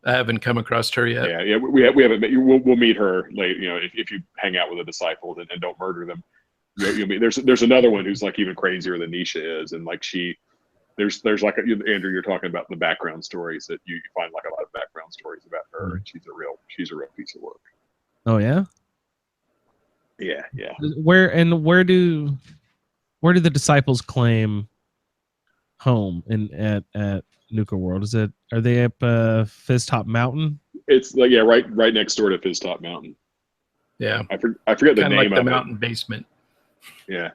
I haven't come across her yet. Yeah, we haven't met you. We'll meet her later. If you hang out with a disciple and don't murder them, you'll meet. There's another one who's like even crazier than Nisha is, and like there's like Andrew, you're talking about the background stories that you find like a lot of background stories about her, and she's a real piece of work. Oh yeah. Yeah. Where do the disciples claim home at Nuka World? Are they up Fizz Top Mountain? It's like right next door to Fizz Top Mountain. Yeah. I forget the kind of name like the of mountain it. basement. Yeah.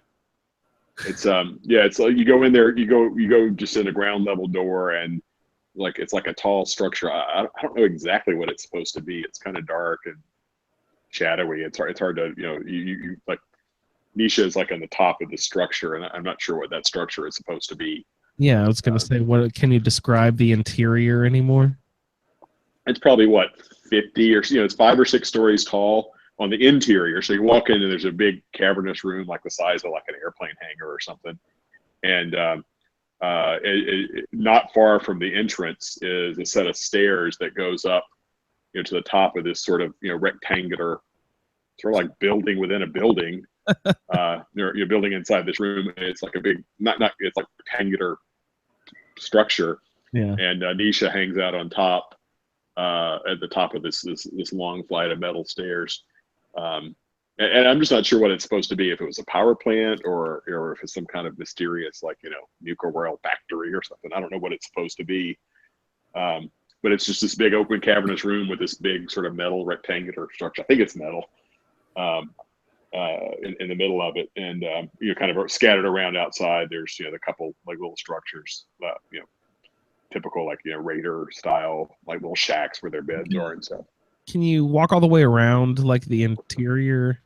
It's it's like you go in there, you go just in a ground level door, and like it's like a tall structure. I don't know exactly what it's supposed to be. It's kind of dark and shadowy. It's hard to you like Nisha is like on the top of the structure, and I'm not sure what that structure is supposed to be. Yeah, I was going to say, what can you describe the interior anymore? It's probably 50 or it's 5 or 6 stories tall on the interior. So you walk in and there's a big cavernous room like the size of like an airplane hangar or something. And not far from the entrance is a set of stairs that goes up to the top of this sort of rectangular sort of like building within a building. You're building inside this room. It's like a big not it's like rectangular structure. Yeah. And Nisha hangs out on top at the top of this long flight of metal stairs. And I'm just not sure what it's supposed to be, if it was a power plant or if it's some kind of mysterious, like, Nuka World factory or something. I don't know what it's supposed to be. But it's just this big open cavernous room with this big sort of metal rectangular structure. I think it's metal in the middle of it. And, kind of scattered around outside, there's, the couple like little structures, typical like, raider style, like little shacks where their beds are and stuff. Can you walk all the way around like the interior?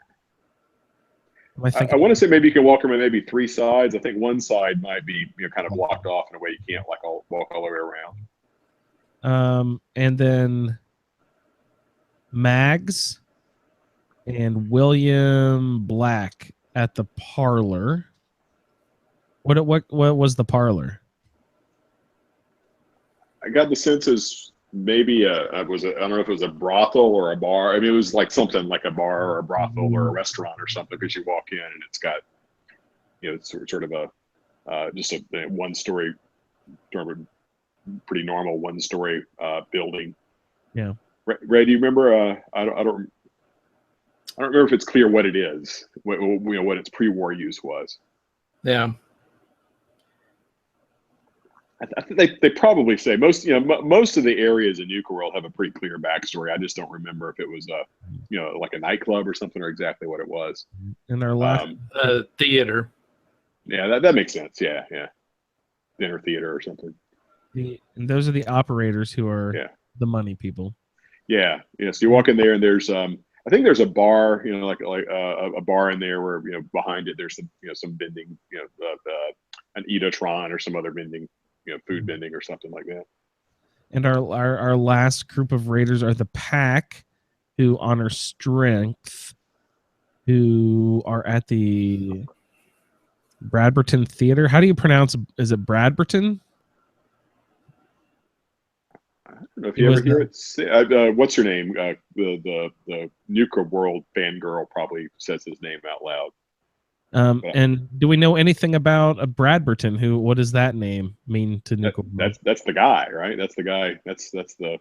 I want to say maybe you can walk around maybe 3 sides. I think one side might be kind of blocked off in a way you can't walk all the way around. And then Mags and William Black at the parlor. What was the parlor? I got the sense as maybe I don't know if it was a brothel or a bar. I mean, it was like something like a bar or a brothel or a restaurant or something, because you walk in and it's got, it's sort of a just a 1-story, pretty normal 1-story building. Yeah. Ray, do you remember? I don't remember if it's clear what it is. What its pre-war use was. Yeah. I think they probably say most of the areas in Nuka World have a pretty clear backstory. I just don't remember if it was like a nightclub or something, or exactly what it was. In our last theater. Yeah, that makes sense. Yeah. Dinner theater or something. And those are the operators who are the money people. Yeah. So you walk in there and there's I think there's a bar, like a bar in there where behind it there's some vending, an Edatron or some other vending. Food vending or something like that. And our last group of raiders are the pack, who honor strength. who are at the Bradberton Theater. How do you pronounce? Is it Bradberton? I don't know if He you ever was hear it. What's her name? The Nuka World fangirl probably says his name out loud. And do we know anything about a Bradberton? What does that name mean to Nuka World? That's the guy, right? That's the guy. That's the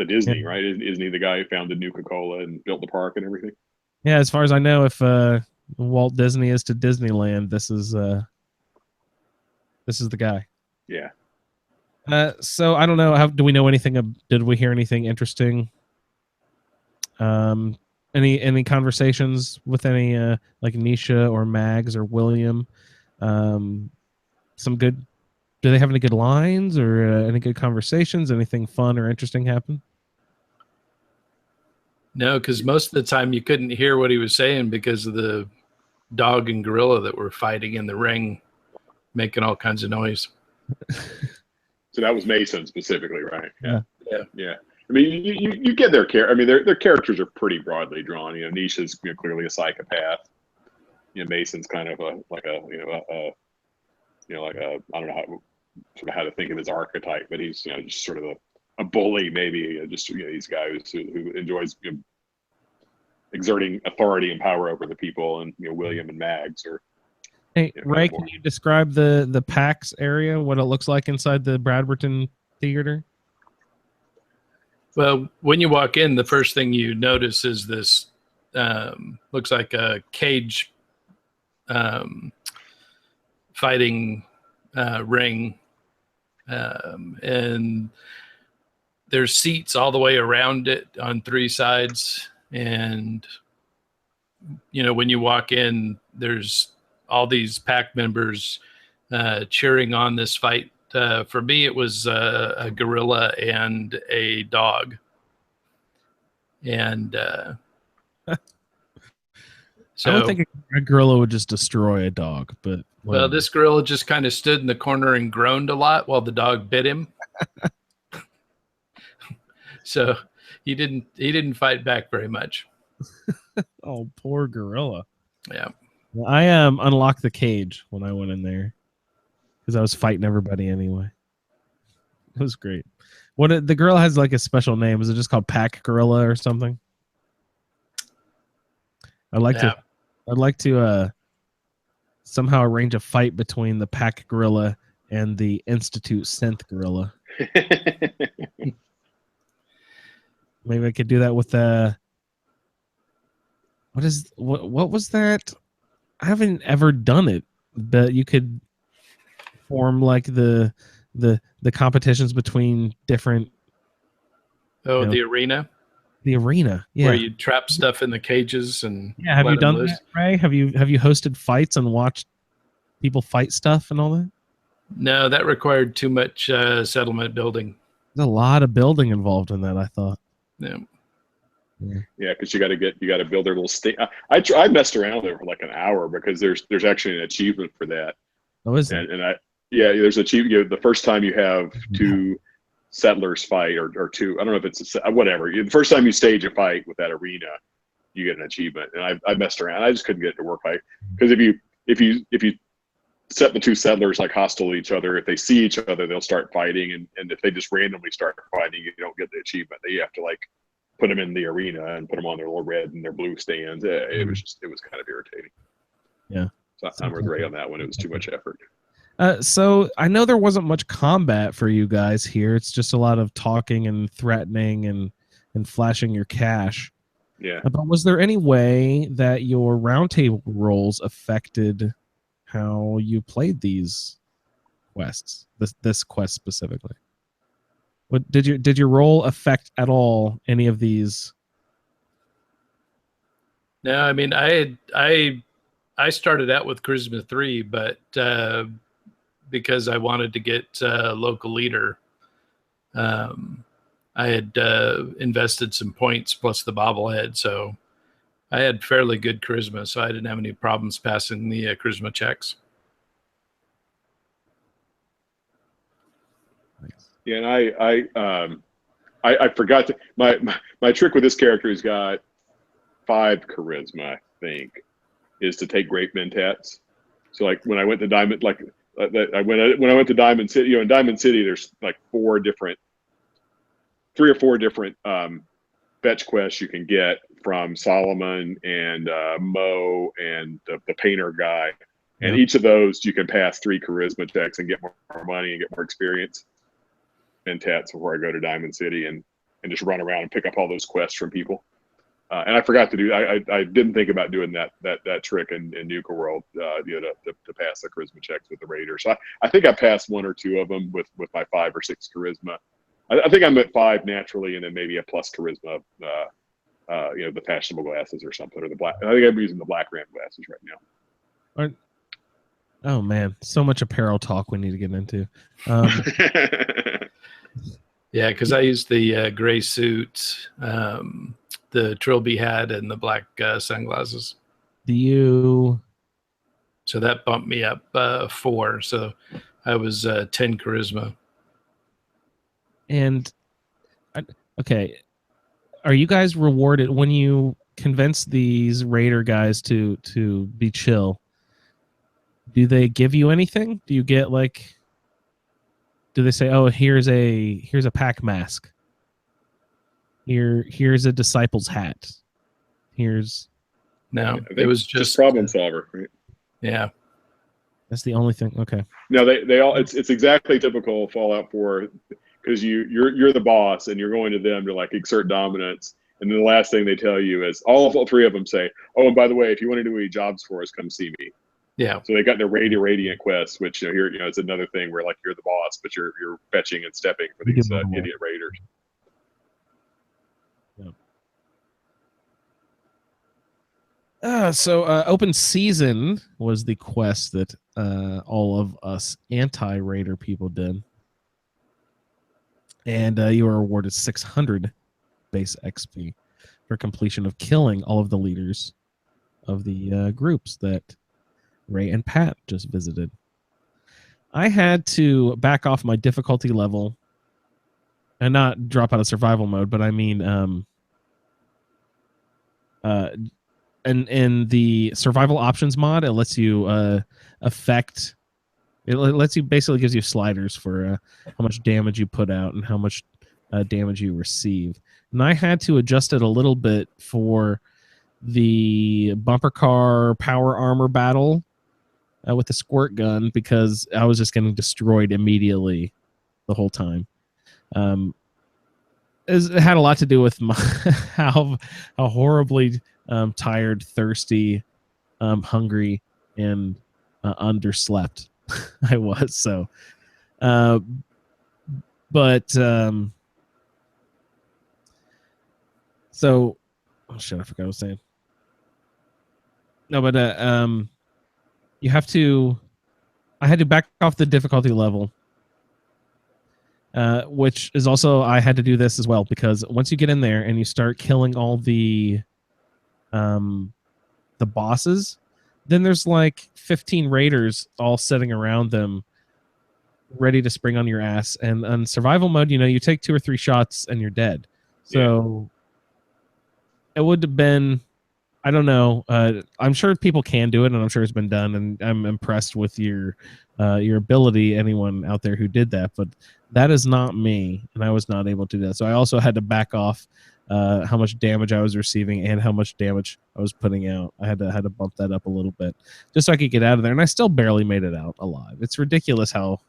Disney, Yeah. right? Isn't he the guy who founded Nuka-Cola and built the park and everything? Yeah, as far as I know, if Walt Disney is to Disneyland, this is the guy. Yeah. So I don't know. Do we know anything? Did we hear anything interesting? Any conversations with any like Nisha or Mags or William? Some good. Do they have any good lines or any good conversations? Anything fun or interesting happen? No, because most of the time you couldn't hear what he was saying because of the dog and gorilla that were fighting in the ring, making all kinds of noise. So that was Mason specifically, right? Yeah. I mean, you get their care. I mean, their characters are pretty broadly drawn. You know, Nisha's clearly a psychopath. You know, Mason's kind of I don't know how to think of his archetype, but he's just sort of a bully, maybe. These guys who enjoys exerting authority and power over the people, and William and Mags are. Hey, Ray, can you describe the PAX area, what it looks like inside the Bradberton Theater? Well, when you walk in, the first thing you notice is this looks like a cage fighting ring, and there's seats all the way around it on three sides. And when you walk in, there's all these PAC members cheering on this fight. For me, it was a gorilla and a dog. And so I don't think a gorilla would just destroy a dog, but well, this gorilla just kind of stood in the corner and groaned a lot while the dog bit him. So he didn't fight back very much. Oh, poor gorilla. Yeah. I unlocked the cage when I went in there because I was fighting everybody anyway. It was great. The gorilla has like a special name. Is it just called Pack Gorilla or something? I'd like to somehow arrange a fight between the Pack Gorilla and the Institute Synth Gorilla. Maybe I could do that with what was that? I haven't ever done it, but you could form like the competitions between different. Oh, the arena. The arena, yeah. Where you trap stuff in the cages and have you done that, Ray? Have you hosted fights and watched people fight stuff and all that? No, that required too much settlement building. There's a lot of building involved in that, I thought. Yeah. Yeah, because you got to build their little state. I messed around there for like an hour because there's actually an achievement for that. Oh, is there? And there's achievement. The first time you have two settlers fight or two, I don't know if it's whatever. The first time you stage a fight with that arena, you get an achievement. And I messed around. I just couldn't get it to work right because if you set the two settlers like hostile to each other, if they see each other, they'll start fighting, and if they just randomly start fighting, you don't get the achievement. You have to like put them in the arena and put them on their little red and their blue stands. It was kind of irritating. Yeah. So I'm with Ray on that one. It was too much effort. So I know there wasn't much combat for you guys here. It's just a lot of talking and threatening and flashing your cash. Yeah. But was there any way that your roundtable roles affected how you played these quests? This quest specifically. What did your role affect at all any of these? No, I mean I started out with Charisma 3, but because I wanted to get local leader, I had invested some points plus the bobblehead, so I had fairly good charisma, so I didn't have any problems passing the charisma checks. Yeah, and I forgot to my trick with this character. He's got 5 charisma, think, is to take great mentats. So like when I went to Diamond, like when I went to Diamond City, in Diamond City, there's like 3 or 4 different fetch quests you can get from Solomon and Mo and the painter guy. And each of those you can pass 3 charisma checks and get more money and get more experience mentats before I go to Diamond City and just run around and pick up all those quests from people. And I forgot to do. I didn't think about doing that trick in Nuka World. To pass the charisma checks with the Raiders. So I think I passed 1 or 2 of them with my 5 or 6 charisma. I think I'm at 5 naturally, and then maybe a plus charisma. The fashionable glasses or something, or the black. I think I'm using the black ram glasses right now. Oh man, so much apparel talk we need to get into. Yeah, because I used the gray suit, the Trilby hat, and the black sunglasses. So that bumped me up 4. So I was 10 charisma. And okay, are you guys rewarded when you convince these Raider guys to be chill? Do they give you anything? Do you get do they say, "Oh, here's a pack mask. Here's a disciple's hat. Here's..." No, it was just problem solver, right? Yeah. That's the only thing. Okay. No, they all it's exactly typical Fallout 4 because you're the boss and you're going to them to like exert dominance, and then the last thing they tell you is all 3 of them say, "Oh, and by the way, if you want to do any jobs for us, come see me." Yeah. So they got their Radiant quest, which here it's another thing where like you're the boss, but you're fetching and stepping for these idiot raiders. Yeah. So open season was the quest that all of us anti-Raider people did, and you were awarded 600 base XP for completion of killing all of the leaders of the groups that Ray and Pat just visited. I had to back off my difficulty level and not drop out of survival mode, but I mean, in the survival options mod, it lets you affect. It lets you basically gives you sliders for how much damage you put out and how much damage you receive. And I had to adjust it a little bit for the bumper car power armor battle with the squirt gun because I was just getting destroyed immediately the whole time. It had a lot to do with how horribly tired, thirsty, hungry, and underslept I was. So, oh shit, I forgot what I was saying. No, but you have to. I had to back off the difficulty level, which is also I had to do this as well because once you get in there and you start killing all the bosses, then there's like 15 raiders all sitting around them, ready to spring on your ass. And on survival mode, you take 2 or 3 shots and you're dead. So it would have been. I don't know. I'm sure people can do it, and I'm sure it's been done. And I'm impressed with your ability. Anyone out there who did that, but that is not me, and I was not able to do that. So I also had to back off how much damage I was receiving and how much damage I was putting out. I had to bump that up a little bit just so I could get out of there. And I still barely made it out alive. It's ridiculous how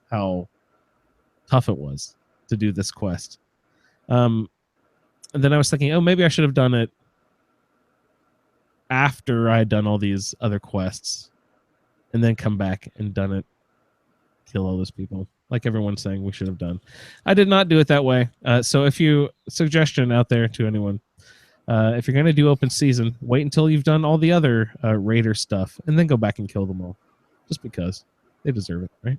tough it was to do this quest. And then I was thinking, oh, maybe I should have done it after I had done all these other quests and then come back and done it, kill all those people like everyone's saying we should have done. I did not do it that way. So suggestion out there to anyone, if you're going to do open season, wait until you've done all the other Raider stuff and then go back and kill them all just because they deserve it. Right.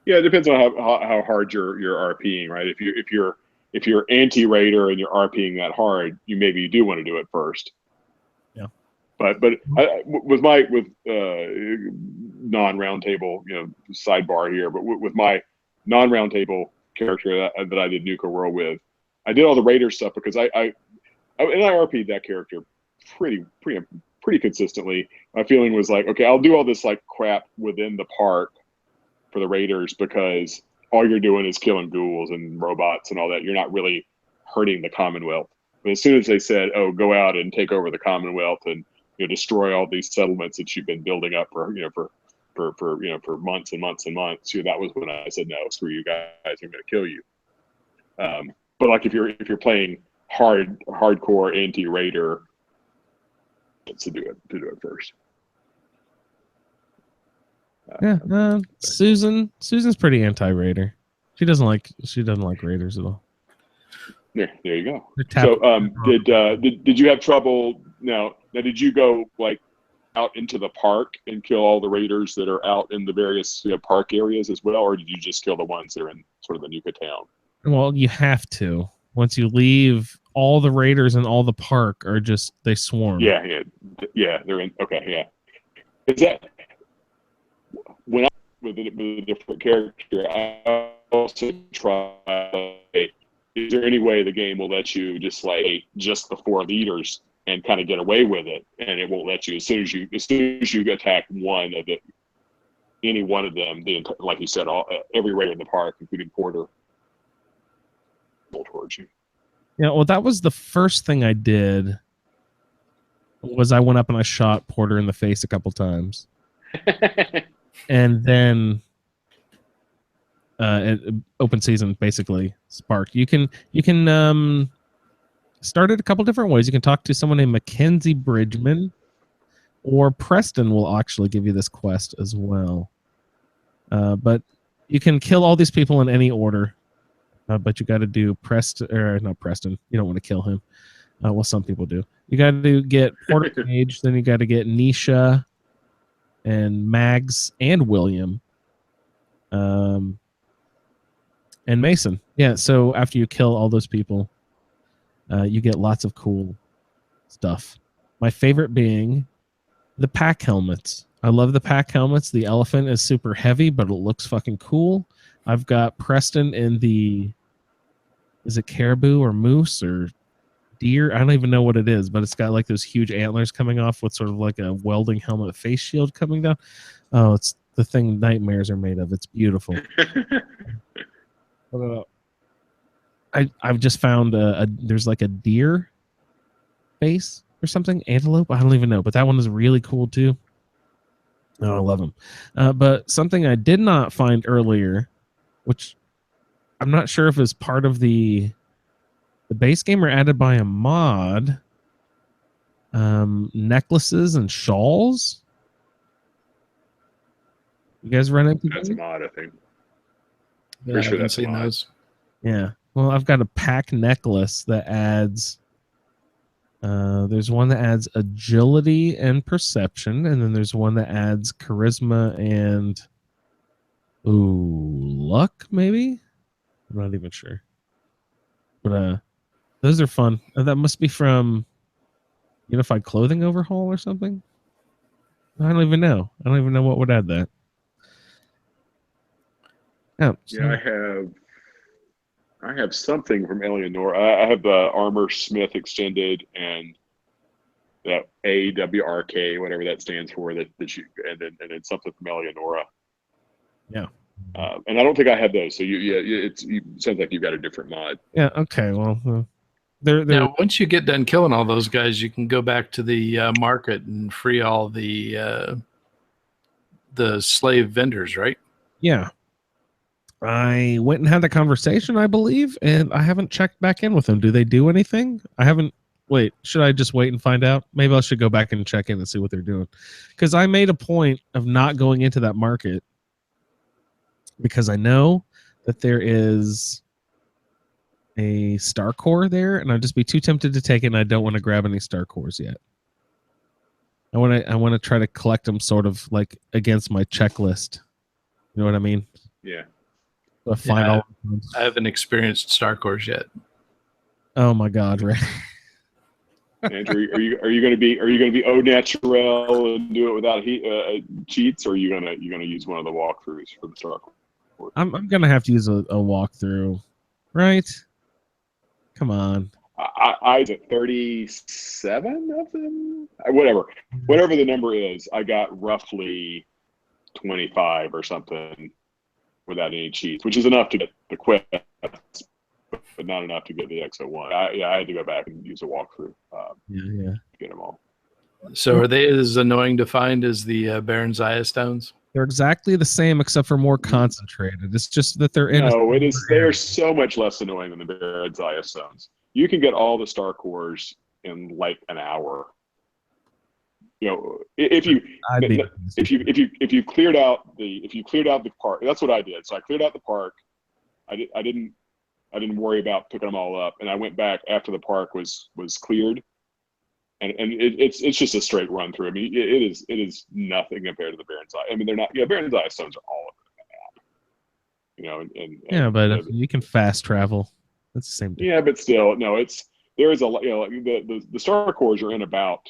Yeah. It depends on how hard you're RPing, right? If you're anti-Raider and you're RPing that hard, maybe you do want to do it first. But with non-roundtable, sidebar here, but with my non-roundtable character that I did Nuka World with, I did all the Raider stuff because I RP'd that character pretty pretty consistently. My feeling was like, okay, I'll do all this like crap within the park for the raiders because all you're doing is killing ghouls and robots and all that. You're not really hurting the Commonwealth. But as soon as they said, "Oh, go out and take over the Commonwealth and destroy all these settlements that you've been building up for for months and months and months," that was when I said, "No, screw you guys, I'm going to kill you." But like if you're playing hardcore anti-raider, to do it first. Susan's pretty anti-raider. She doesn't like raiders at all. There you go. So, did you have trouble? Now, did you go like out into the park and kill all the raiders that are out in the various park areas as well, or did you just kill the ones that are in sort of the Nuka town? Well, you have to. Once you leave, all the raiders in all the park are they swarm. Yeah. They're in. Okay, yeah. Is that when I with a different character? I also try. Is there any way the game will let you just the 4 leaders and kind of get away with it, and it won't let you as soon as you attack any one of them, like you said, every raider in the park, including Porter, will towards you. Yeah, well, that was the first thing I did. Was I went up and I shot Porter in the face a couple times, and then open season basically sparked. You can start it a couple different ways. You can talk to someone named Mackenzie Bridgman, or Preston will actually give you this quest as well. But you can kill all these people in any order. But you got to do not Preston. You don't want to kill him. Well, some people do. You got to get Porter Cage, then you got to get Nisha and Mags and William. And Mason. Yeah, so after you kill all those people, you get lots of cool stuff. My favorite being the pack helmets. I love the pack helmets. The elephant is super heavy, but it looks fucking cool. I've got Preston in is it caribou or moose or deer? I don't even know what it is, but it's got like those huge antlers coming off with sort of like a welding helmet face shield coming down. Oh, it's the thing nightmares are made of. It's beautiful. I've just found there's like a deer face or something, antelope. I don't even know, but that one is really cool too. Oh, I love them. But something I did not find earlier, which I'm not sure if it's part of the base game or added by a mod, necklaces and shawls. You guys run into that's a mod, I think. Yeah, I haven't seen those. Yeah. Well, I've got a pack necklace that adds. There's one that adds agility and perception, and then there's one that adds charisma and luck, maybe? I'm not even sure. But those are fun. That must be from Unified Clothing Overhaul or something. I don't even know. I don't even know what would add that. Oh, so. Yeah, I have something from Eleonora. I have the Armor Smith Extended and that AWRK, whatever that stands for, that you and then something from Eleonora. Yeah. And I don't think I have those. So it sounds like you've got a different mod. Yeah. Okay. Well, now once you get done killing all those guys, you can go back to the market and free all the slave vendors, right? Yeah. I went and had the conversation, I believe, and I haven't checked back in with them. Do they do anything? I haven't. Wait, should I just wait and find out? Maybe I should go back and check in and see what they're doing. Because I made a point of not going into that market because I know that there is a star core there, and I'd just be too tempted to take it, and I don't want to grab any star cores yet. I want to try to collect them sort of like against my checklist. You know what I mean? Yeah. I haven't experienced star cores yet. Oh my God, Ray. Andrew, are you going to be au naturel and do it without cheats, or are you gonna use one of the walkthroughs for the star core? I'm gonna have to use a walkthrough, right? Come on. I was at 37 of them. Whatever the number is, I got roughly 25 or something without any cheats, which is enough to get the quest, but not enough to get the XO1. I had to go back and use a walkthrough to get them all. So are they as annoying to find as the Baron Zaya stones? They're exactly the same except for more concentrated. It's just that they're in. No, they're so much less annoying than the Baron Zaya stones. You can get all the star cores in like an hour. You know, if you cleared out the park, that's what I did. So I cleared out the park. I didn't worry about picking them all up, and I went back after the park was cleared. And it's just a straight run through. I mean, it is nothing compared to the Baron's Eye. I mean, they're not. Yeah, Baron's Eye stones are all over the map. You know, but you can fast travel. That's the same thing. Yeah, but still, no. There is a lot. You know, like the star cores are in about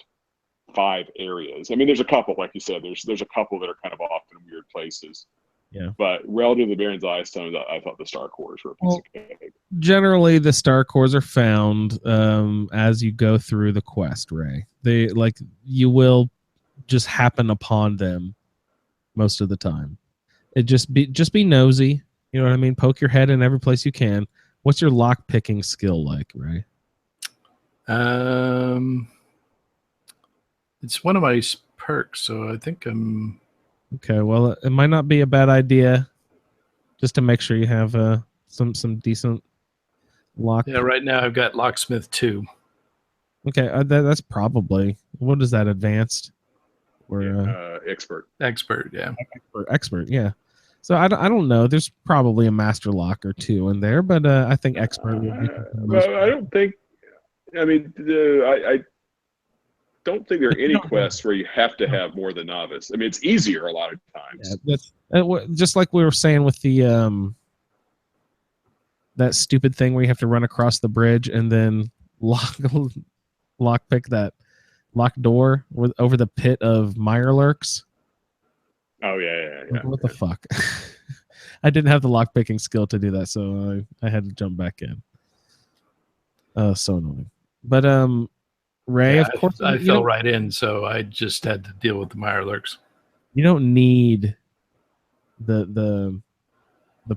5 areas. I mean, there's a couple, like you said. There's a couple that are kind of off in weird places. Yeah. But relative to the Baron's Eye stones, I thought the star cores were a piece of cake. Generally, the star cores are found as you go through the quest, Ray. You will just happen upon them most of the time. Just be nosy. You know what I mean? Poke your head in every place you can. What's your lock picking skill like, Ray? It's one of my perks, so I think I'm. Okay, well, it might not be a bad idea just to make sure you have some decent lock. Yeah, right now I've got Locksmith 2. Okay, that's probably, what is that, advanced? Or expert. Expert, yeah. Expert, yeah. So I don't know. There's probably a master lock or 2 in there, but I think expert would be. Well, I don't think. I mean, I don't think there are any quests where you have to have more than novice. I mean, it's easier a lot of times. Yeah, that's just like we were saying with the that stupid thing where you have to run across the bridge and then lock pick that locked door over the pit of Mirelurks. Oh yeah. What the fuck? I didn't have the lock picking skill to do that, so I had to jump back in. So annoying. But Ray, yeah, of course, I fell right in, so I just had to deal with the Mirelurks. You don't need the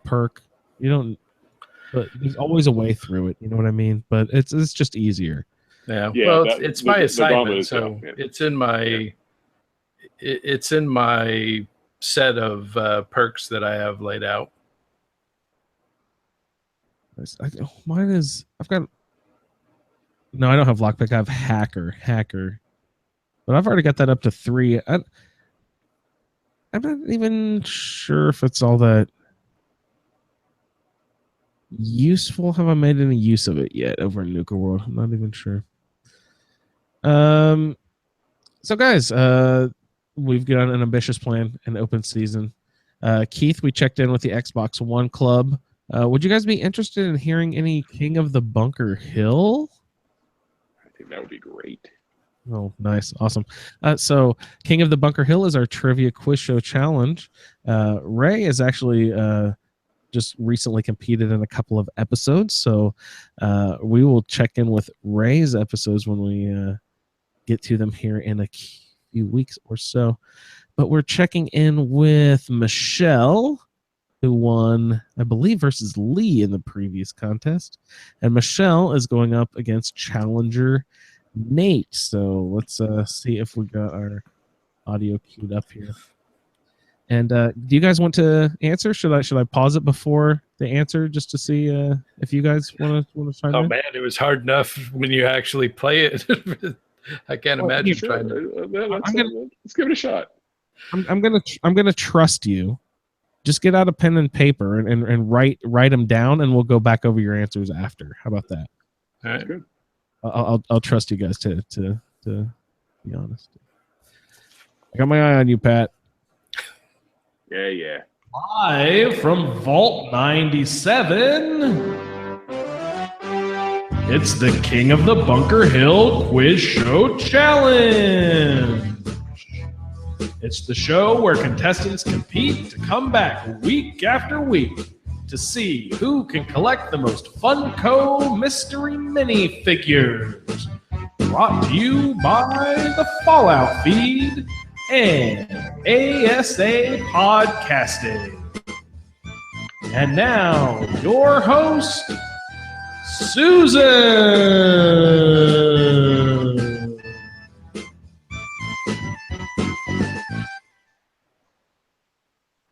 perk. You don't. But there's always a way through it. You know what I mean? But it's just easier. Yeah. Well, it's my assignment, so it's in my it's in my set of perks that I have laid out. Mine is. I've got. No, I don't have lockpick. I have hacker. But I've already got that up to 3. I'm not even sure if it's all that useful. Have I made any use of it yet over in Nuka World? I'm not even sure. So guys, we've got an ambitious plan in open season. Keith, we checked in with the Xbox One Club. Would you guys be interested in hearing any King of the Bunker Hill? I think that would be great. Oh, nice. Awesome. So King of the Bunker Hill is our trivia quiz show challenge. Ray has actually just recently competed in a couple of episodes. So we will check in with Ray's episodes when we get to them here in a few weeks or so. But we're checking in with Michelle, who won, I believe, versus Lee in the previous contest. And Michelle is going up against challenger Nate. So let's see if we got our audio queued up here. And do you guys want to answer? Should I pause it before the answer just to see if you guys want to chime in? Oh man, it was hard enough when you actually play it. I can't imagine trying to. Let's give it a shot. I'm gonna trust you. Just get out a pen and paper and write them down, and we'll go back over your answers after. How about that? All right. Good. I'll trust you guys to be honest. I got my eye on you, Pat. Yeah. Live from Vault 97, it's the King of the Bunker Hill Quiz Show Challenge. It's the show where contestants compete to come back week after week to see who can collect the most Funko Mystery Minifigures. Brought to you by the Fallout Feed and ASA Podcasting. And now, your host, Susan.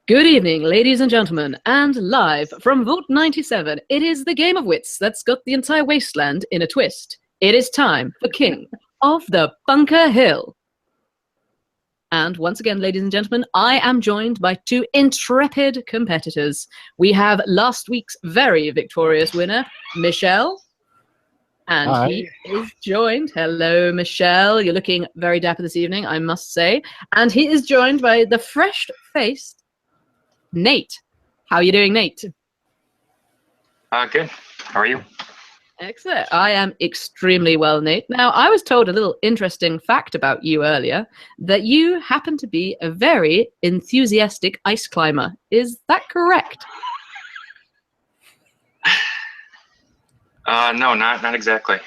Good evening, ladies and gentlemen, and live from Vault 97, it is the game of wits that's got the entire wasteland in a twist. It is time for King of the Bunker Hill. And once again, ladies and gentlemen, I am joined by two intrepid competitors. We have last week's very victorious winner, Michelle. And Hi. he is joined. Hello, Michelle. You're looking very dapper this evening, I must say. And he is joined by the fresh-faced Nate. How are you doing, Nate? Good. How are you? Excellent. I am extremely well, Nate. Now, I was told a little interesting fact about you earlier, that you happen to be a very enthusiastic ice climber. Is that correct? No, not exactly.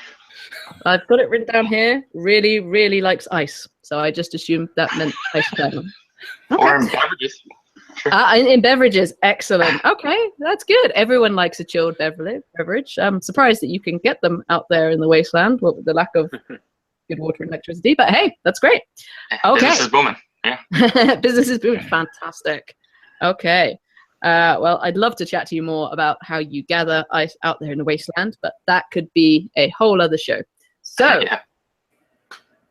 I've got it written down here. Really, really likes ice. So I just assumed that meant ice climber. Or in beverages. Sure. In beverages, excellent. Okay, that's good. Everyone likes a chilled beverage. I'm surprised that you can get them out there in the wasteland with the lack of good water and electricity. But hey, that's great. Okay. Business is booming. Yeah. Business is booming. Fantastic. Okay. Well, I'd love to chat to you more about how you gather ice out there in the wasteland, but that could be a whole other show. So, Yeah.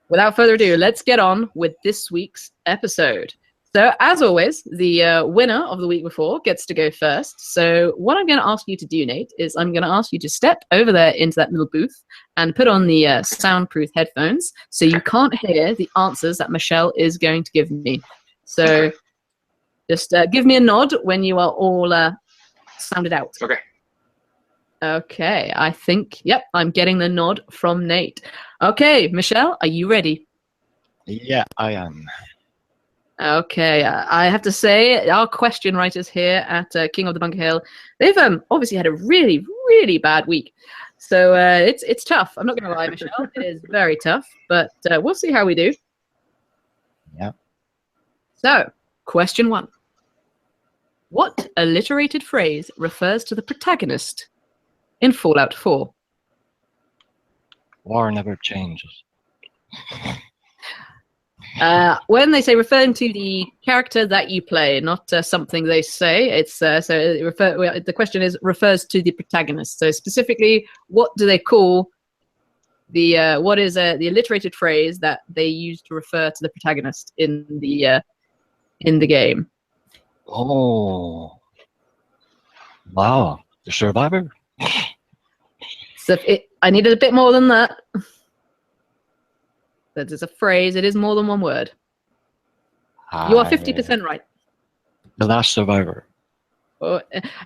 without further ado, let's get on with this week's episode. So, as always, the winner of the week before gets to go first. So, what I'm going to ask you to do, Nate, is I'm going to ask you to step over there into that little booth and put on the soundproof headphones so you can't hear the answers that Michelle is going to give me. So, just give me a nod when you are all sounded out. Okay. Okay, I think, yep, I'm getting the nod from Nate. Okay, Michelle, are you ready? Yeah, I am. Okay, I have to say, our question writers here at King of the Bunker Hill, they've obviously had a really, really bad week. So it's tough. I'm not going to lie, Michelle. It is very tough, but we'll see how we do. Yeah. So, question 1. What alliterated phrase refers to the protagonist in Fallout 4? War never changes. When they say referring to the character that you play, not something they say, it's the question is refers to the protagonist. So specifically, what do they call the what is the alliterated phrase that they use to refer to the protagonist in the game? Oh. Wow. The survivor? So I needed a bit more than that. That is a phrase. It is more than one word. You are 50% right. The last survivor.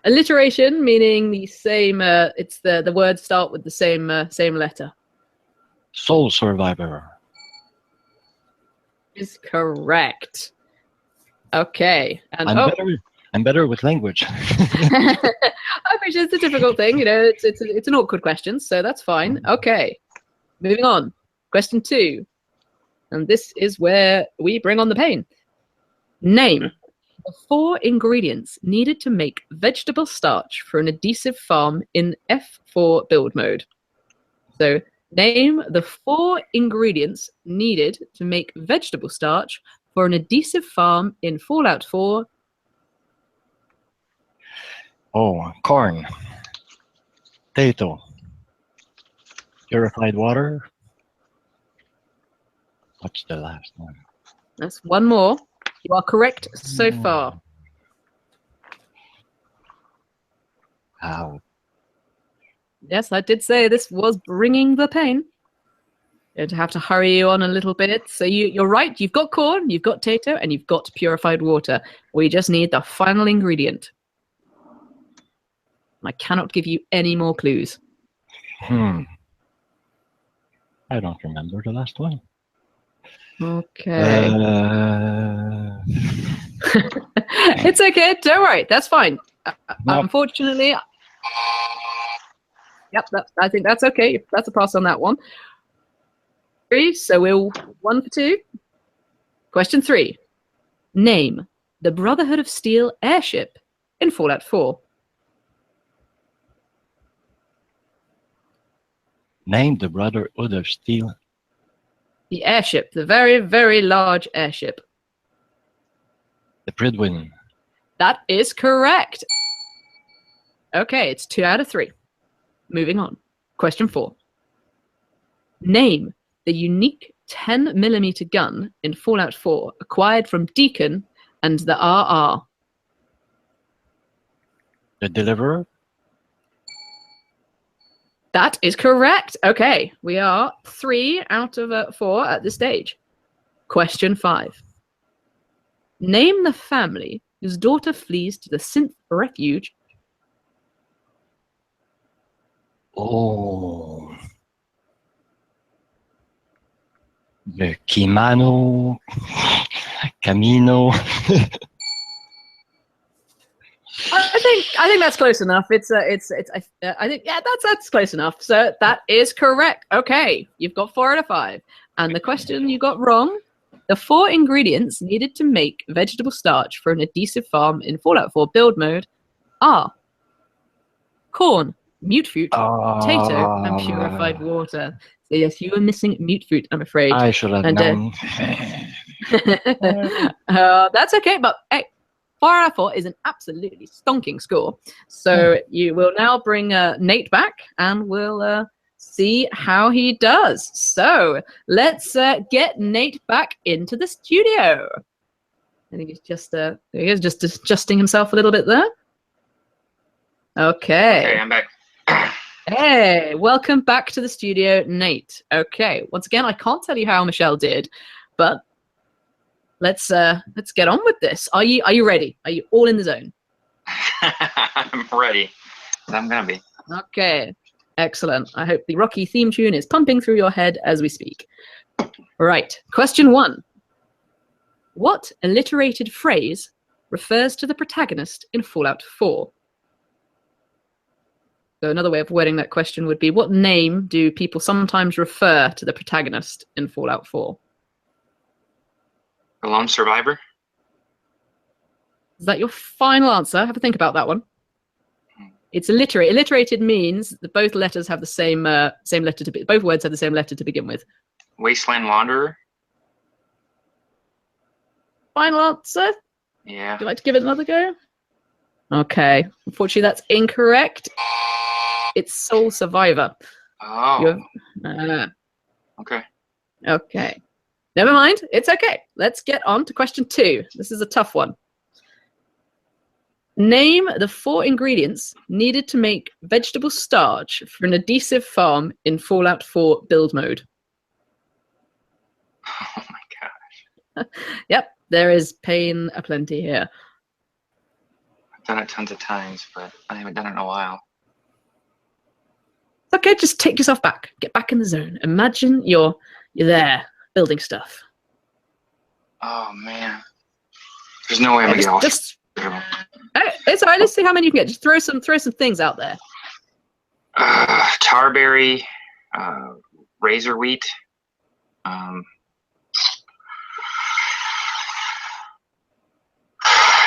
Alliteration, meaning the same. It's the words start with the same letter. Soul survivor. Is correct. Okay, and I'm better with language. I appreciate it's a difficult thing. You know, it's an awkward question, so that's fine. Okay, moving on. Question 2. And this is where we bring on the pain. Name the 4 ingredients needed to make vegetable starch for an adhesive farm in F4 build mode. So, name the 4 ingredients needed to make vegetable starch for an adhesive farm in Fallout 4. Oh, corn. Potato. Purified water. What's the last one? That's one more. You are correct so far. Wow. Yes, I did say this was bringing the pain. I'd have to hurry you on a little bit. So you're right. You've got corn, you've got potato, and you've got purified water. We just need the final ingredient. I cannot give you any more clues. I don't remember the last one. Okay. It's okay. Don't worry. That's fine. Nope. Unfortunately, yep, I think that's okay. That's a pass on that one. So we're 1 for 2. Question 3. Name the Brotherhood of Steel airship in Fallout 4. Name the Brotherhood of Steel. The airship, the very, very large airship. The Pridwin. That is correct. Okay, it's 2 out of 3. Moving on. Question 4. Name the unique 10mm gun in Fallout 4 acquired from Deacon and the RR. The Deliverer. That is correct. Okay, we are 3 out of 4 at this stage. Question 5. Name the family whose daughter flees to the synth refuge. Oh. The Kimano. Camino. I think that's close enough. I think that's close enough. So that is correct. Okay, you've got 4 out of 5. And the question you got wrong, the 4 ingredients needed to make vegetable starch for an adhesive farm in Fallout 4 build mode are corn, mute fruit, potato, and purified water. So yes, you were missing mute fruit, I'm afraid. I should have known. That's okay, but hey, 4 out of 4 is an absolutely stonking score. So you will now bring Nate back, and we'll see how he does. So let's get Nate back into the studio. I think he's just adjusting himself a little bit there. Okay. Okay, I'm back. Hey, welcome back to the studio, Nate. Okay, once again, I can't tell you how Michelle did, but let's get on with this. Are you ready? Are you all in the zone? I'm ready. I'm gonna be. Okay, excellent. I hope the Rocky theme tune is pumping through your head as we speak. Right, question 1. What alliterated phrase refers to the protagonist in Fallout 4? So another way of wording that question would be, what name do people sometimes refer to the protagonist in Fallout 4? The lone survivor. Is that your final answer? Have a think about that one. It's alliterated. Alliterated means that both letters have the same letter to be. Both words have the same letter to begin with. Wasteland Wanderer. Final answer? Yeah. Would you like to give it another go? Okay. Unfortunately, that's incorrect. It's Soul Survivor. Oh. Okay. Okay. Never mind. It's okay. Let's get on to question 2. This is a tough one. Name the 4 ingredients needed to make vegetable starch for an adhesive farm in Fallout 4 build mode. Oh my gosh. Yep, there is pain aplenty here. I've done it tons of times, but I haven't done it in a while. It's okay, just take yourself back. Get back in the zone. Imagine you're there building stuff. Oh man. There's no way I'm gonna get all. It's all right. Let's see how many you can get. Just throw some things out there. Tarberry, razor wheat.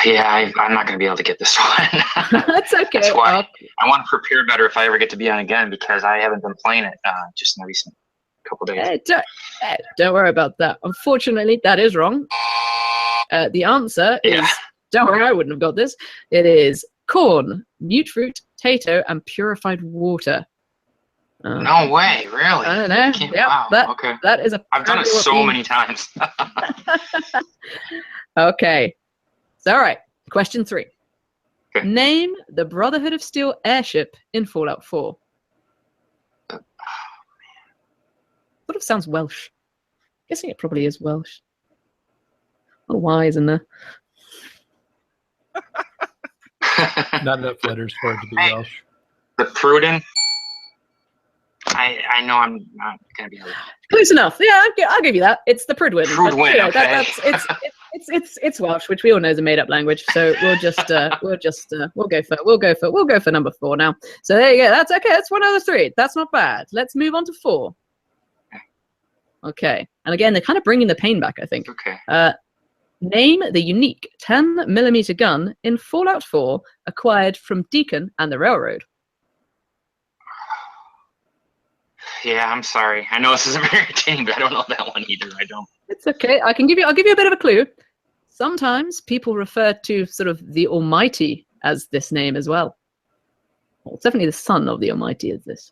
Yeah, I'm not going to be able to get this one. That's okay. That's why I want to prepare better if I ever get to be on again, because I haven't been playing it just in the recent couple days. Don't worry about that. Unfortunately, that is wrong. The answer is, don't worry, I wouldn't have got this. It is corn, mute fruit, potato, and purified water. No way, really? I don't know. Yeah, wow. Okay. That is a. I've done it so many times. Okay. So, all right. Question 3. Okay. Name the Brotherhood of Steel airship in Fallout 4. Sort of sounds Welsh. Guessing it probably is Welsh. A lot of Y's in there. Not enough letters for it to be Welsh. The Pruden. I know I'm not gonna be able to. Close enough. Yeah, I'll give you that. It's the Prudwin. Prudwin, okay. It's Welsh, which we all know is a made up language. So we'll go for number 4 now. So there you go. That's okay. That's 1 out of 3. That's not bad. Let's move on to 4. Okay. And again, they're kind of bringing the pain back, I think. Okay. Name the unique 10mm gun in Fallout 4 acquired from Deacon and the Railroad. Yeah, I'm sorry. I know this isn't very entertaining, but I don't know that one either. I don't. It's okay. I'll give you a bit of a clue. Sometimes people refer to sort of the Almighty as this name as well. Well, it's definitely the son of the Almighty is this.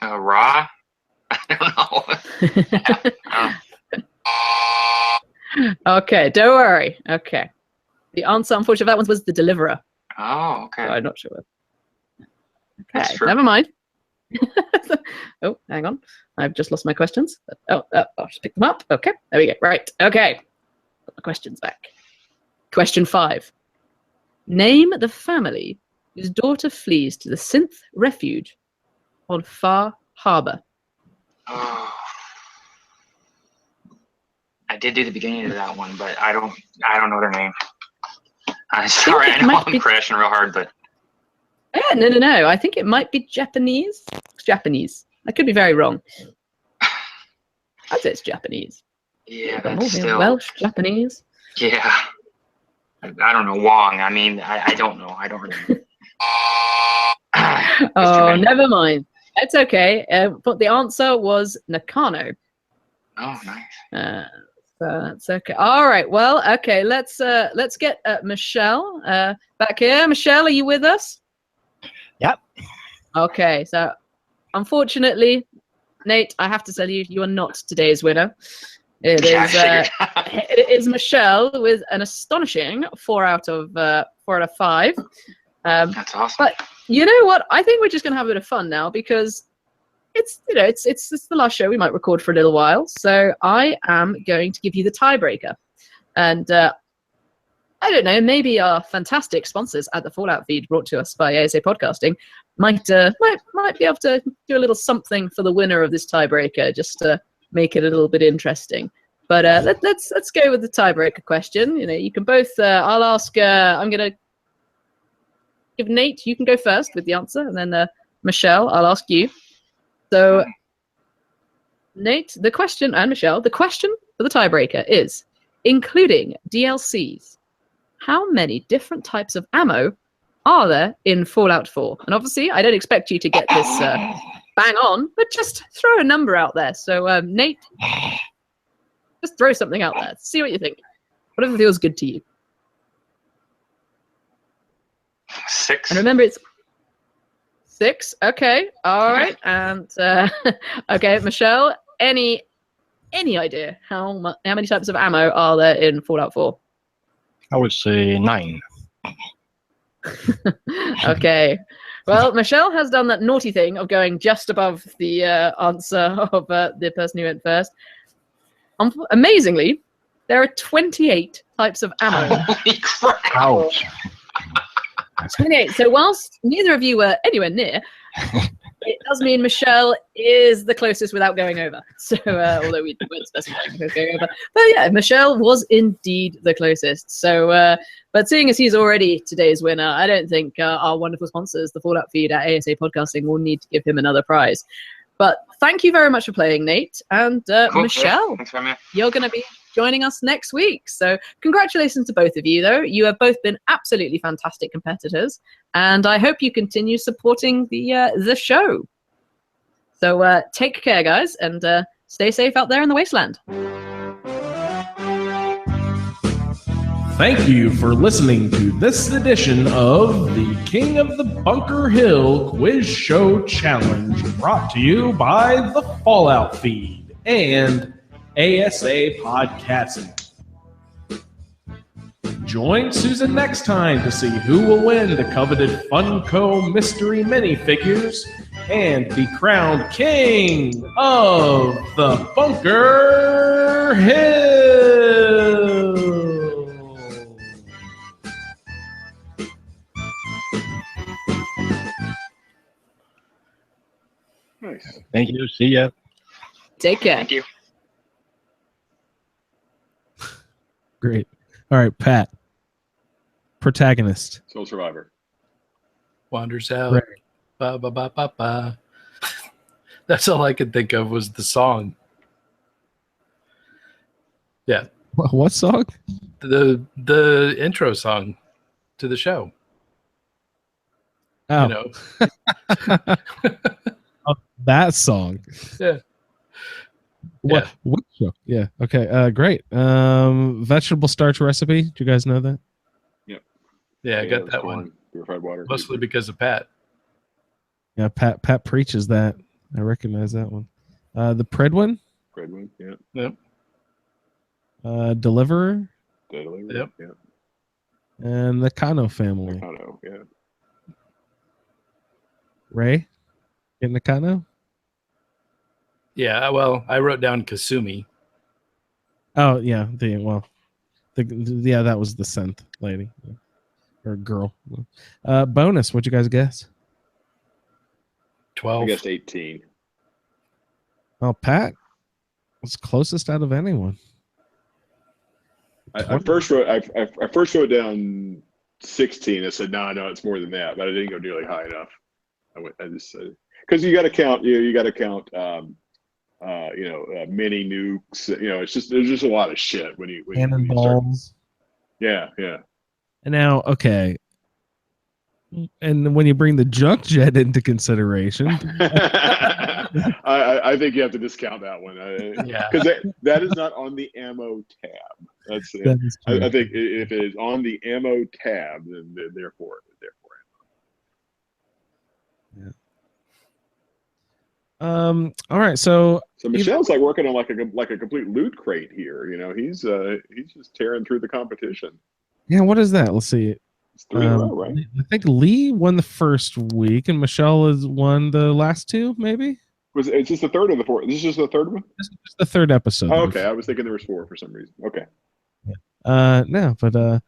Ra? I don't know. Okay, don't worry. Okay. The answer, unfortunately, for that one was the Deliverer. Oh, okay. So I'm not sure. That's Okay, true. never mind. Oh, hang on. I've just lost my questions. I'll just pick them up. Okay, there we go. Right. Okay. Put my questions back. Question 5. Name the family whose daughter flees to the synth refuge on Far Harbor. Oh. I did do the beginning of that one, but I don't know their name. I'm sorry. I know I'm crashing real hard, but Yeah, no. I think it might be Japanese. It's Japanese. I could be very wrong. I'd say it's Japanese. yeah, But that's more still Welsh, Japanese. yeah. I don't know Wong. I mean, I don't know. I don't really. Oh, never mind. It's okay. But the answer was Nakano. Oh, nice. So that's okay. All right. Well, okay. Let's get Michelle back here. Michelle, are you with us? Yep. Okay. So, unfortunately, Nate, I have to tell you, you are not today's winner. It is Michelle with an astonishing 4 out of 5. That's awesome. But you know what? I think we're just gonna have a bit of fun now because it's the last show we might record for a little while. So I am going to give you the tiebreaker, and I don't know, maybe our fantastic sponsors at the Fallout Feed, brought to us by ASA Podcasting, might be able to do a little something for the winner of this tiebreaker, just to make it a little bit interesting. But let's go with the tiebreaker question. You know, you can both. I'll ask. I'm gonna give Nate. You can go first with the answer, and then Michelle, I'll ask you. So, Nate, the question, and Michelle, the question for the tiebreaker is, including DLCs, how many different types of ammo are there in Fallout 4? And obviously, I don't expect you to get this bang on, but just throw a number out there. So, Nate, just throw something out there. See what you think. Whatever feels good to you. 6. And remember, it's 6. Okay. All right. And okay, Michelle, any idea how many types of ammo are there in Fallout 4? I would say 9. Okay. Well, Michelle has done that naughty thing of going just above the answer of the person who went first. Amazingly, there are 28 types of ammo. Holy crap! Ouch. 28. So whilst neither of you were anywhere near, it does mean Michelle is the closest without going over. So although we weren't specifying who's going over, but yeah, Michelle was indeed the closest. So, but seeing as he's already today's winner, I don't think our wonderful sponsors, the Fallout Feed at ASA Podcasting, will need to give him another prize. But thank you very much for playing, Nate. And Cool. Michelle, Thanks very much. you're going to be joining us next week. So congratulations to both of you, though. You have both been absolutely fantastic competitors, and I hope you continue supporting the show. So take care, guys, and stay safe out there in the wasteland. Thank you for listening to this edition of the King of the Bunker Hill Quiz Show Challenge, brought to you by the Fallout Feed and ASA Podcasting. Join Susan next time to see who will win the coveted Funko Mystery Minifigures and be crowned King of the Bunker Hill. Nice. Thank you. See ya. Take care. Thank you. Great. All right, Pat. Protagonist. Soul Survivor. Wanders out. Right. Ba, ba, ba, ba, ba. That's all I could think of was the song. Yeah. What song? The intro song to the show. Oh, You know. Oh, that song. Yeah. What? Yeah. What show? Yeah. Okay. Great. Vegetable starch recipe. Do you guys know that? Yeah, I got that corn, one. purified water. Mostly because of Pat. Yeah. Pat preaches that. I recognize that one. The Pridwin. Breadwin, yeah. Yep. Deliverer. Daily, Yep. yeah. And the Kano family. Nakano, yeah. Ray. In Nakano. Yeah, well, I wrote down Kasumi. Oh yeah. Yeah, that was the synth lady or girl. Bonus. What'd you guys guess? 12. I guess 18. Oh, Pat was closest out of anyone. I first wrote down 16. I said no, it's more than that, but I didn't go nearly high enough. I just because you got to count. You got to count. Mini nukes. It's just there's just a lot of shit when you start. Cannonballs. Yeah. And now, okay. And when you bring the junk jet into consideration, I think you have to discount that one. Yeah. Because that is not on the ammo tab. That's that is true. I think if it is on the ammo tab, then therefore. All right. So Michelle's like working on like a complete loot crate here. He's just tearing through the competition. yeah, what is that? Let's see. It's 3 in a row, right? I think Lee won the first week, and Michelle has won the last two. Maybe It's just the third or the fourth? This is just the third one. this is the third episode. Oh, okay, I was thinking there was 4 for some reason. Okay. No, but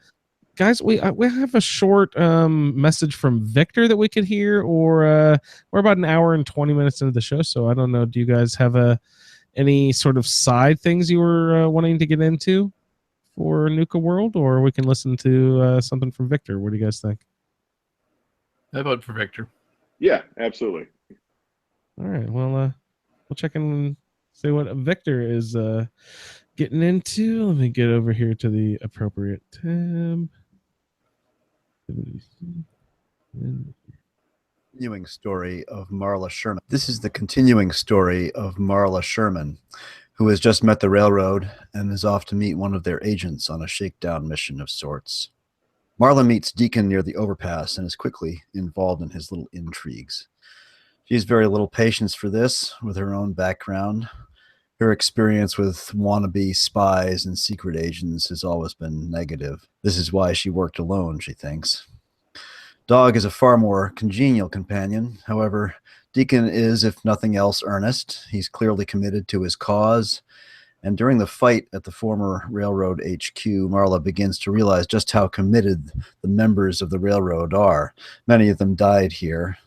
guys, we have a short message from Victor that we could hear, or we're about an hour and 20 minutes into the show, so I don't know. Do you guys have any sort of side things you were wanting to get into for Nuka World, or we can listen to something from Victor? What do you guys think? I vote for Victor. Yeah, absolutely. All right, well, we'll check in and see what Victor is getting into. Let me get over here to the appropriate tab. Continuing story of Marla Sherman. This is the continuing story of Marla Sherman, who has just met the railroad and is off to meet one of their agents on a shakedown mission of sorts. Marla meets Deacon near the overpass and is quickly involved in his little intrigues. She has very little patience for this, with her own background. Her experience with wannabe spies and secret agents has always been negative. This is why she worked alone, she thinks. Dog is a far more congenial companion. However, Deacon is, if nothing else, earnest. He's clearly committed to his cause. And during the fight at the former railroad HQ, Marla begins to realize just how committed the members of the railroad are. Many of them died here.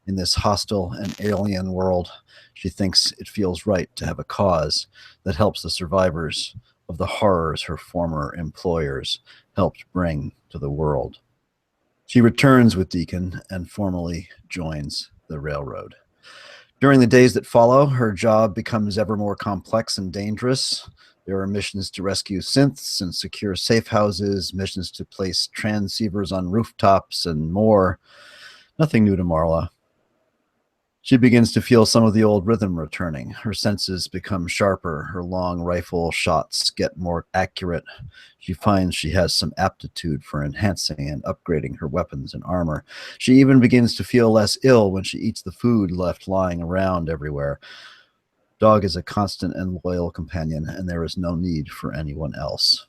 In this hostile and alien world, she thinks it feels right to have a cause that helps the survivors of the horrors her former employers helped bring to the world. She returns with Deacon and formally joins the railroad. During the days that follow, her job becomes ever more complex and dangerous. There are missions to rescue synths and secure safe houses, missions to place transceivers on rooftops, and more. Nothing new to Marla. She begins to feel some of the old rhythm returning. Her senses become sharper. Her long rifle shots get more accurate. She finds she has some aptitude for enhancing and upgrading her weapons and armor. She even begins to feel less ill when she eats the food left lying around everywhere. Dog is a constant and loyal companion, and there is no need for anyone else.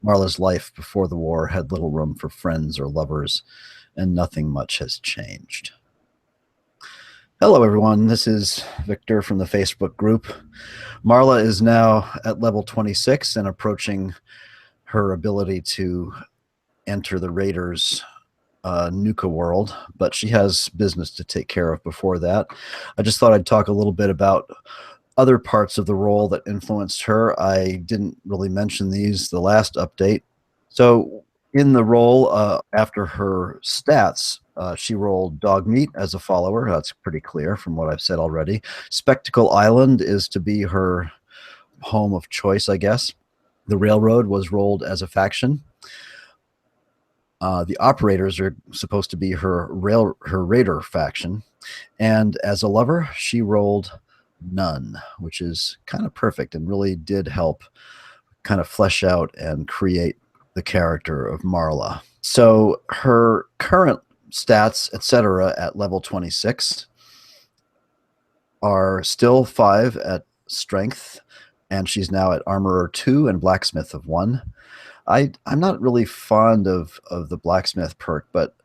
Marla's life before the war had little room for friends or lovers, and nothing much has changed. Hello, everyone. This is Victor from the Facebook group. Marla is now at level 26 and approaching her ability to enter the Raiders' Nuka world, but she has business to take care of before that. I just thought I'd talk a little bit about Other parts of the role that influenced her, I didn't really mention these the last update. So in the role, after her stats, she rolled dog meat as a follower. That's pretty clear from what I've said already. Spectacle Island is to be her home of choice, I guess. The Railroad was rolled as a faction. The Operators are supposed to be her raider faction. And as a lover, she rolled none, which is kind of perfect and really did help kind of flesh out and create the character of Marla. So her current stats, etc., at level 26 are still 5 at strength, and she's now at armorer 2 and blacksmith of 1. I'm not really fond of the blacksmith perk, but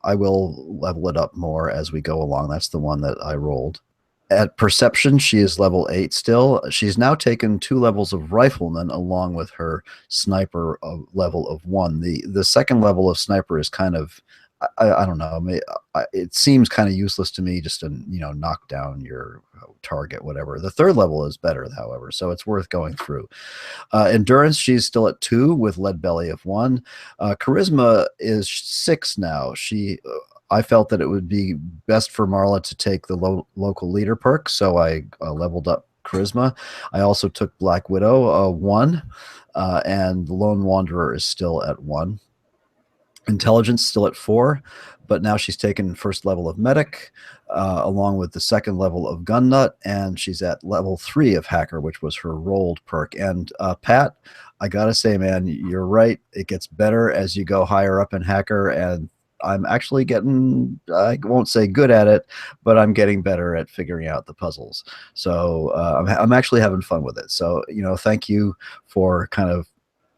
I will level it up more as we go along. That's the one that I rolled. At perception, she is level 8 still. She's now taken 2 levels of rifleman along with her sniper level of 1. The second level of sniper is kind of, I don't know. It seems kind of useless to me just to, knock down your target, whatever. The third level is better, however, so it's worth going through. Endurance, she's still at 2 with lead belly of 1. Charisma is 6 now. I felt that it would be best for Marla to take the local leader perk, so I leveled up charisma. I also took Black Widow 1, and Lone Wanderer is still at 1. Intelligence still at 4, but now she's taken first level of medic, along with the second level of gun nut, and she's at level 3 of hacker, which was her rolled perk. And Pat, I gotta say, man, you're right. It gets better as you go higher up in hacker, and I'm actually getting, I won't say good at it, but I'm getting better at figuring out the puzzles. So I'm actually having fun with it. So, thank you for kind of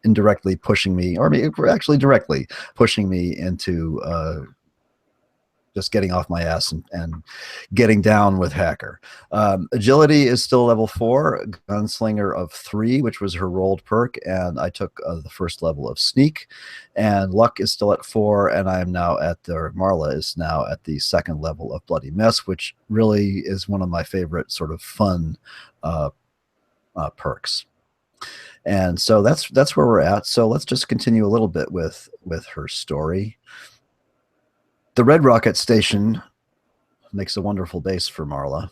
indirectly pushing me, or actually directly pushing me into just getting off my ass and getting down with hacker. Agility is still level 4, gunslinger of 3, which was her rolled perk, and I took the first level of sneak. And luck is still at 4, and I am now Marla is now at the second level of bloody mess, which really is one of my favorite sort of fun perks. And so that's where we're at. So let's just continue a little bit with her story. The Red Rocket Station makes a wonderful base for Marla.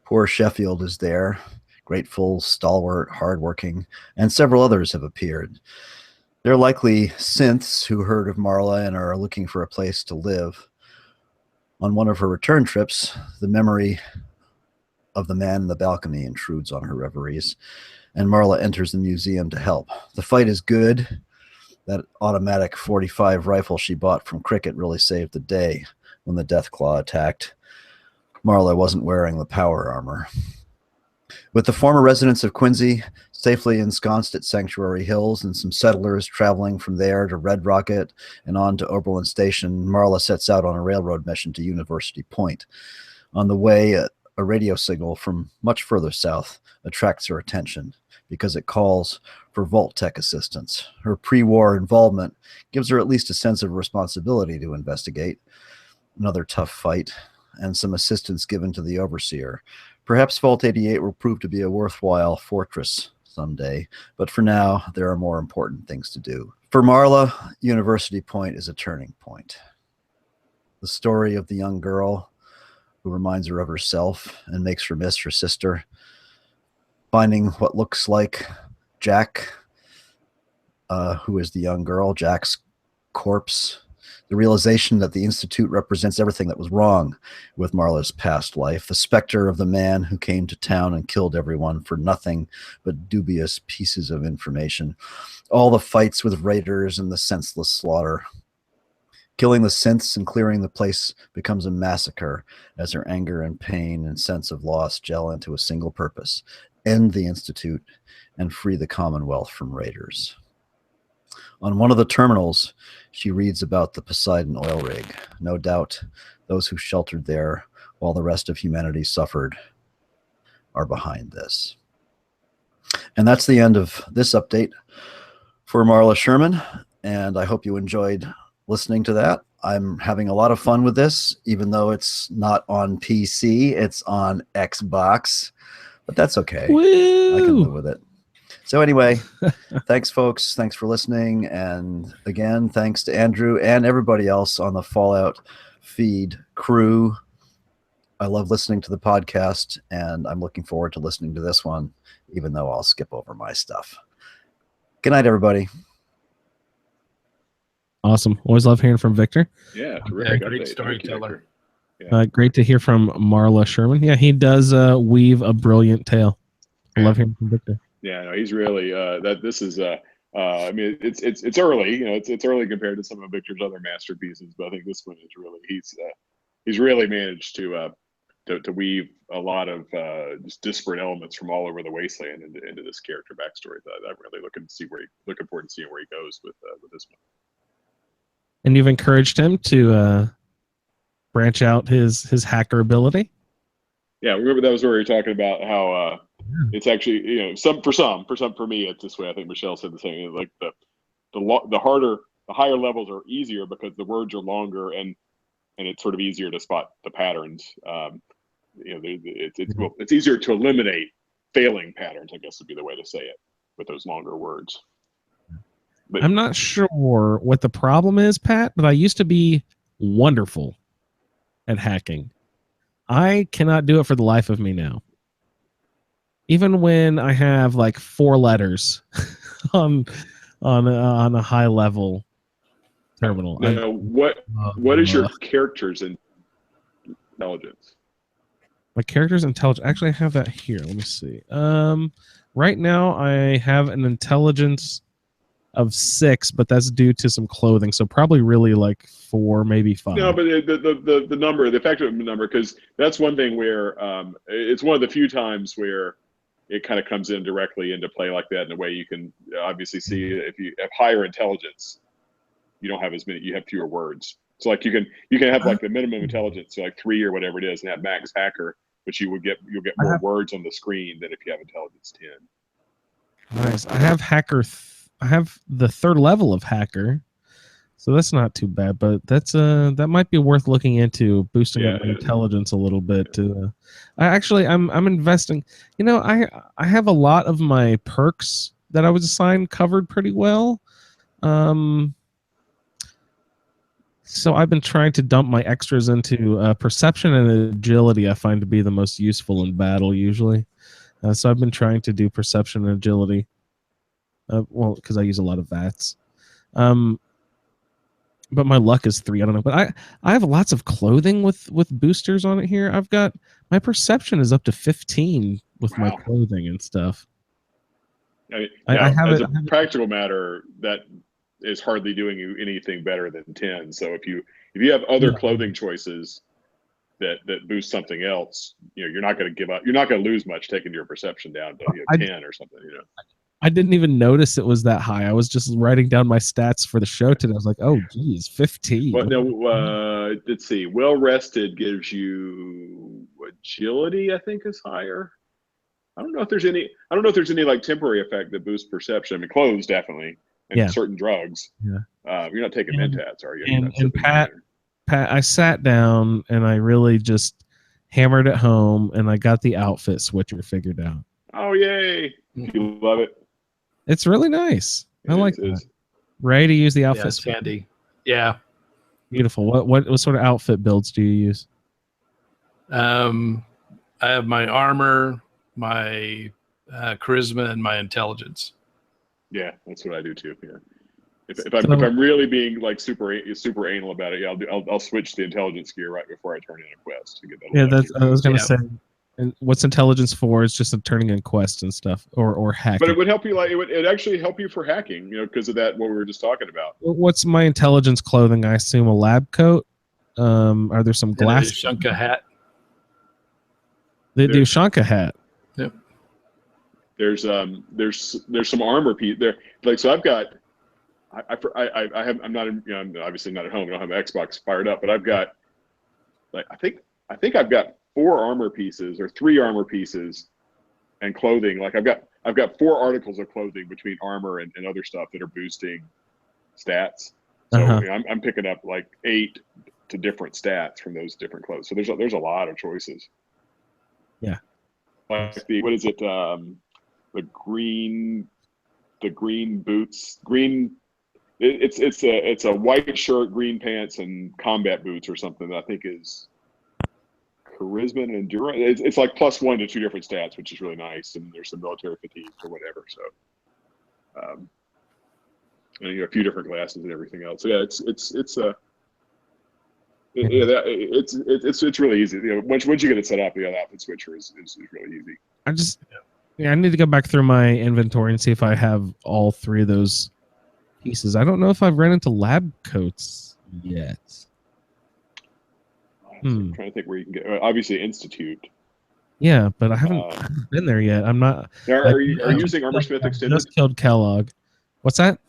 Poor Sheffield is there, grateful, stalwart, hardworking, and several others have appeared. They're likely synths who heard of Marla and are looking for a place to live. On one of her return trips, the memory of the man in the balcony intrudes on her reveries, and Marla enters the museum to help. The fight is good. That automatic .45 rifle she bought from Cricket really saved the day when the Deathclaw attacked. Marla wasn't wearing the power armor. With the former residents of Quincy safely ensconced at Sanctuary Hills and some settlers traveling from there to Red Rocket and on to Oberlin Station, Marla sets out on a railroad mission to University Point. On the way, a radio signal from much further south attracts her attention because it calls for Vault-Tech assistance. Her pre-war involvement gives her at least a sense of responsibility to investigate. Another tough fight, and some assistance given to the overseer. Perhaps Vault 88 will prove to be a worthwhile fortress someday, but for now, there are more important things to do. For Marla, University Point is a turning point. The story of the young girl who reminds her of herself and makes her miss her sister, finding what looks like Jack, who is the young girl, Jack's corpse, the realization that the Institute represents everything that was wrong with Marla's past life, the specter of the man who came to town and killed everyone for nothing but dubious pieces of information, all the fights with raiders and the senseless slaughter. Killing the synths and clearing the place becomes a massacre as her anger and pain and sense of loss gel into a single purpose: end the Institute and free the Commonwealth from raiders. On one of the terminals, she reads about the Poseidon oil rig. No doubt, those who sheltered there while the rest of humanity suffered are behind this. And that's the end of this update for Marla Sherman, and I hope you enjoyed listening to that. I'm having a lot of fun with this, even though it's not on PC, it's on Xbox but that's okay. Woo! I can live with it. So anyway, thanks, folks. Thanks for listening. And again, thanks to Andrew and everybody else on the Fallout Feed crew. I love listening to the podcast, and I'm looking forward to listening to this one, even though I'll skip over my stuff. Good night, everybody. Awesome. Always love hearing from Victor. Yeah, terrific. great update. storyteller. Great to hear from Marla Sherman. Yeah, he does weave a brilliant tale. I love hearing from Victor. Yeah, no, he's really this is I mean it's early, it's early compared to some of Victor's other masterpieces, but I think this one is really he's really managed to weave a lot of just disparate elements from all over the wasteland into this character backstory. I'm really looking forward to seeing where he goes with this one. And you've encouraged him to branch out his hacker ability. Yeah, remember that was where we were talking about how it's actually for me it's this way. I think Michelle said the same. Like the higher levels are easier because the words are longer and it's sort of easier to spot the patterns. It's easier to eliminate failing patterns, I guess would be the way to say it, with those longer words. But I'm not sure what the problem is, Pat, but I used to be wonderful at hacking. I cannot do it for the life of me now. Even when I have like 4 letters on a high level terminal. Now, what is your character's intelligence? My character's intelligence. Actually, I have that here. Let me see. Right now I have an intelligence of 6, but that's due to some clothing. So probably really like 4, maybe 5. No, but the number, the effective number, because that's one thing where it's one of the few times where it kind of comes in directly into play like that in a way you can obviously see if you have higher intelligence, you don't have as many, you have fewer words. So like you can have like the minimum intelligence, so like 3 or whatever it is, and have max hacker, but you'll get more words on the screen than if you have intelligence 10. Nice. I have hacker. I have the 3rd level of hacker, so that's not too bad. But that's that might be worth looking into, boosting up my intelligence a little bit. I'm investing. I have a lot of my perks that I was assigned covered pretty well. So I've been trying to dump my extras into perception and agility. I find to be the most useful in battle usually. So I've been trying to do perception and agility. Because I use a lot of VATs. But my luck is 3. I don't know. But I have lots of clothing with boosters on it here. I've got my perception is up to 15 with my clothing and stuff. I have as a practical matter, that is hardly doing you anything better than 10. So if you have other clothing choices that boost something else, you're not going to give up. You're not going to lose much taking your perception down to 10 or something. I didn't even notice it was that high. I was just writing down my stats for the show today. I was like, oh, geez, 15. Well, no, let's see. Well rested gives you agility, I think, is higher. I don't know if there's any like temporary effect that boosts perception. I mean, clothes definitely, and certain drugs. Yeah. You're not taking Mentats, are you? And Pat, I sat down and I really just hammered at home, and I got the outfit switcher figured out. Oh, yay! You love it. It's really nice. I like that. Ready to use the outfit. Yeah, it's handy. Yeah. Beautiful. What sort of outfit builds do you use? I have my armor, my charisma, and my intelligence. Yeah, that's what I do too. Yeah. If I'm really being like super anal about it, I'll switch the intelligence gear right before I turn in a quest to get that. Yeah, that's. I was gonna say. And what's intelligence for? Is just turning in quests and stuff, or hacking. But it would help you. Like it actually help you for hacking, because of that what we were just talking about. What's my intelligence clothing? I assume a lab coat. Are there some glass? Shunka hat. They do Shunka hat. Yep. There's some armor piece there. Like so, I've got. I'm not. I'm obviously not at home. I don't have an Xbox fired up, but I've got. Like I think I've got 4 armor pieces or 3 armor pieces and clothing. Like I've got 4 articles of clothing between armor and other stuff that are boosting stats. So I'm picking up like 8 to different stats from those different clothes. So there's a lot of choices. Yeah. like the what is it? The green boots, green. It's a white shirt, green pants, and combat boots or something that I think is charisma and endurance. It's like +1 to 2 different stats, which is really nice. And there's some military fatigue or whatever. So, and a few different classes and everything else. So yeah, it's really easy. Once you get it set up, the outfit switcher is really easy. I need to go back through my inventory and see if I have all 3 of those pieces. I don't know if I've run into lab coats yet. I'm trying to think where you can get. Obviously, Institute. Yeah, but I haven't been there yet. I'm not. Are you using Armor Smith Extended? Just killed Kellogg. What's that?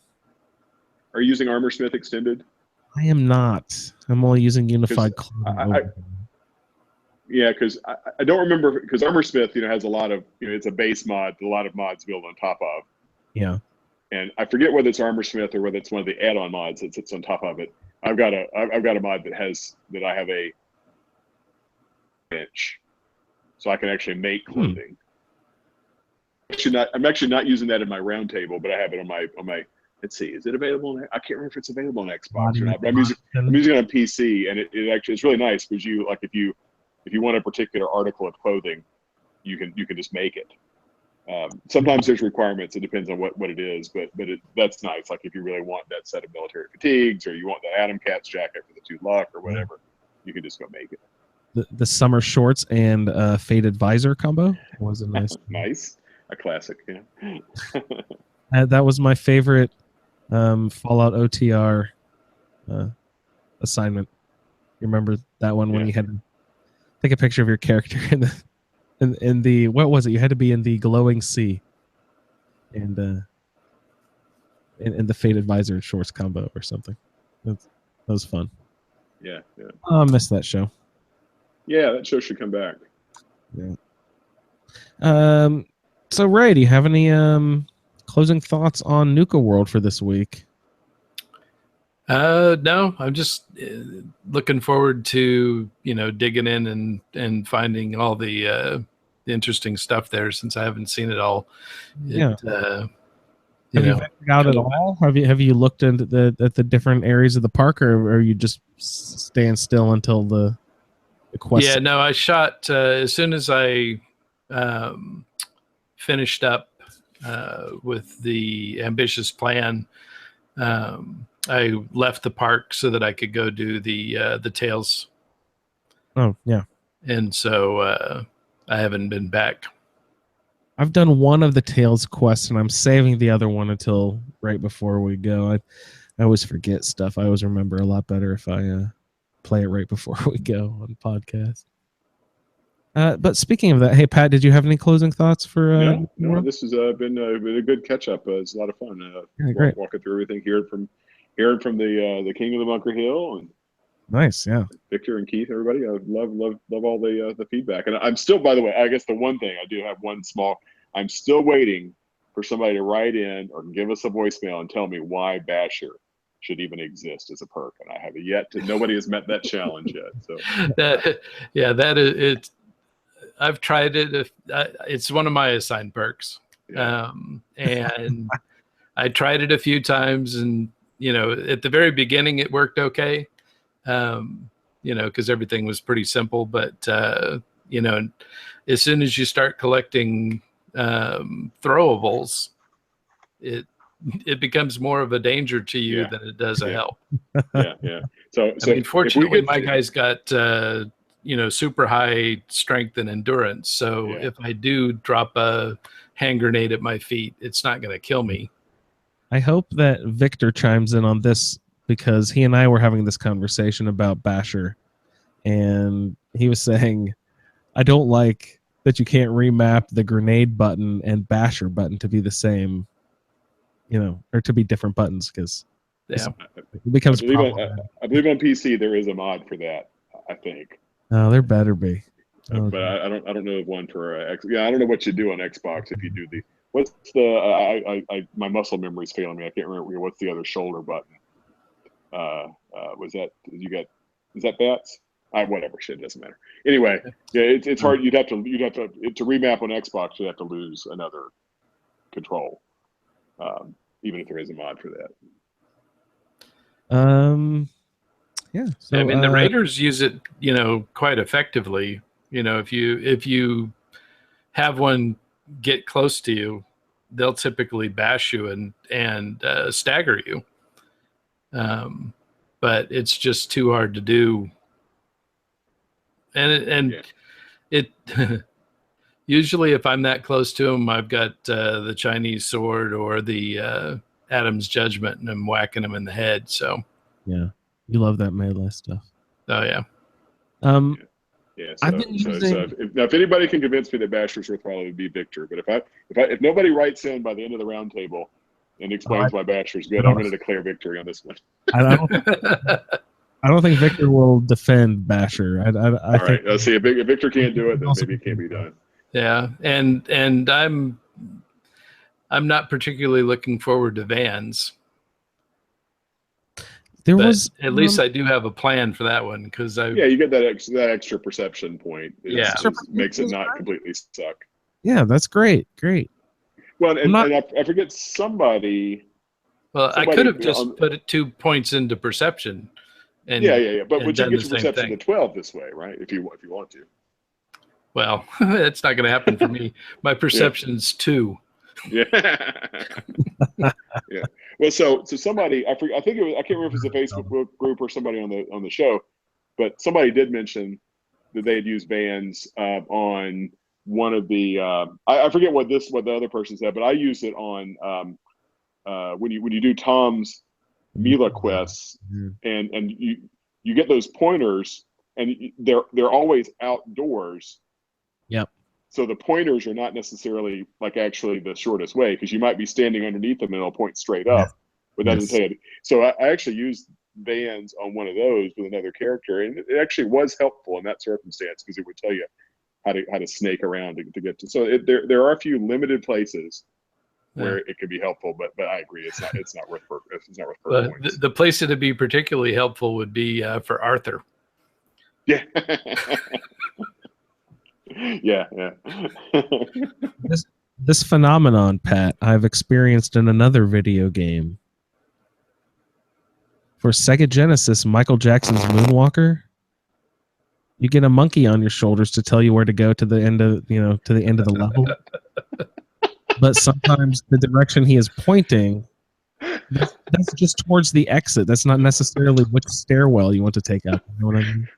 Are you using Armor Smith Extended? I am not. I'm only using Unified Clothing. Yeah, because I don't remember, because Armor Smith, has a lot of, it's a base mod, a lot of mods built on top of. Yeah. And I forget whether it's Armor Smith or whether it's one of the add-on mods that sits on top of it. I've got a mod that I have a bench, so I can actually make clothing. I'm actually not using that in my Roundtable, but I have it on my. Let's see, is it available? I can't remember if it's available on Xbox or not. But I'm using it on PC, and it's really nice because if you want a particular article of clothing, you can just make it. Sometimes there's requirements. It depends on what it is, but that's nice. Like if you really want that set of military fatigues, or you want that Adam Cat's jacket for the 2 luck or whatever, you can just go make it. The summer shorts and faded visor combo was a nice. Nice, a classic. Yeah. That was my favorite Fallout OTR assignment. You remember that one when you had to take a picture of your character in the what was it? You had to be in the glowing sea, and in the faded visor and shorts combo or something. That was fun. Yeah. Oh, I missed that show. Yeah, that show should come back. Yeah. So Ray, do you have any closing thoughts on Nuka World for this week? No, I'm just looking forward to digging in and finding all the interesting stuff there, since I haven't seen it all. Have you ventured out at all? Have you looked into the different areas of the park, or are you just staying still until the quest? Yeah, no, I shot as soon as I finished up with the ambitious plan. I left the park so that I could go do the Tales. Oh yeah. And so I haven't been back. I've done one of the Tales quests, and I'm saving the other one until right before we go. I always forget stuff. I always remember a lot better if I play it right before we go on podcast. But speaking of that, hey Pat, did you have any closing thoughts for? No, this has been a good catch up. It's a lot of fun. Great. Walking through everything, hearing from the King of the Bunker Hill, and nice, yeah. Victor and Keith, everybody. I love all the feedback. And I'm still, by the way, I guess the one thing I do have I'm still waiting for somebody to write in or give us a voicemail and tell me why Basher should even exist as a perk. And I have nobody has met that challenge yet. So that is it. I've tried it. It's one of my assigned perks. Yeah. And I tried it a few times, and at the very beginning it worked okay. Because everything was pretty simple, but as soon as you start collecting throwables, it becomes more of a danger to you than it does a help. Yeah. So I mean, fortunately, my guys got super high strength and endurance. So if I do drop a hand grenade at my feet, it's not going to kill me. I hope that Victor chimes in on this, because he and I were having this conversation about Basher, and he was saying, I don't like that you can't remap the grenade button and Basher button to be the same, or to be different buttons, because it becomes I believe on PC there is a mod for that, I think. Oh, there better be. But I don't know of one for X. Yeah, I don't know what you do on Xbox if you do what's the my muscle memory's failing me. I can't remember what's the other shoulder button. Was that is that Bats? Whatever, shit, doesn't matter. Anyway, yeah, it's hard. You'd have to to remap on Xbox. You'd have to lose another control, even if there is a mod for that. Yeah. So, I mean, the Raiders use it, quite effectively. If you have one get close to you, they'll typically bash you and stagger you. But it's just too hard to do. And it usually, if I'm that close to them, I've got the Chinese sword or the Adam's Judgment, and I'm whacking them in the head. So yeah, you love that melee stuff. Oh yeah. Yeah, so if anybody can convince me that Basher's Worth probably would be Victor, but if nobody writes in by the end of the round table and explains why Basher's good, I'm going to declare victory on this one. I don't think Victor will defend Basher. All right, let's see. If Victor can't do it, then maybe it can't be done. Yeah, and I'm not particularly looking forward to Vans. At least I do have a plan for that one because you get that extra perception point. Makes it not completely suck. Yeah, that's great. Well, and I forget somebody. Well, I could have just put it 2 points into perception. And, but would you get your perception to 12 this way, right? If you want to. Well, it's not going to happen for me. My perception's 2. Yeah. Yeah. Well, so somebody, I think it was, I can't remember if it was a Facebook group or somebody on the show, but somebody did mention that they had used Vans on one of the I forget what the other person said, but I used it on when you do Tom's Mila quests, and you get those pointers, and they're always outdoors. Yep. So the pointers are not necessarily like actually the shortest way, because you might be standing underneath them and it'll point straight up. But that doesn't tell you. So I actually used Vans on one of those with another character, and it actually was helpful in that circumstance because it would tell you how to snake around to get to. So there are a few limited places where it could be helpful, but I agree, it's not worth points. The place it'd be particularly helpful would be for Arthur. Yeah. Yeah. This phenomenon, Pat, I've experienced in another video game. For Sega Genesis, Michael Jackson's Moonwalker, you get a monkey on your shoulders to tell you where to go to the end of the level. But sometimes the direction he is pointing, that's just towards the exit. That's not necessarily which stairwell you want to take out. You know what I mean?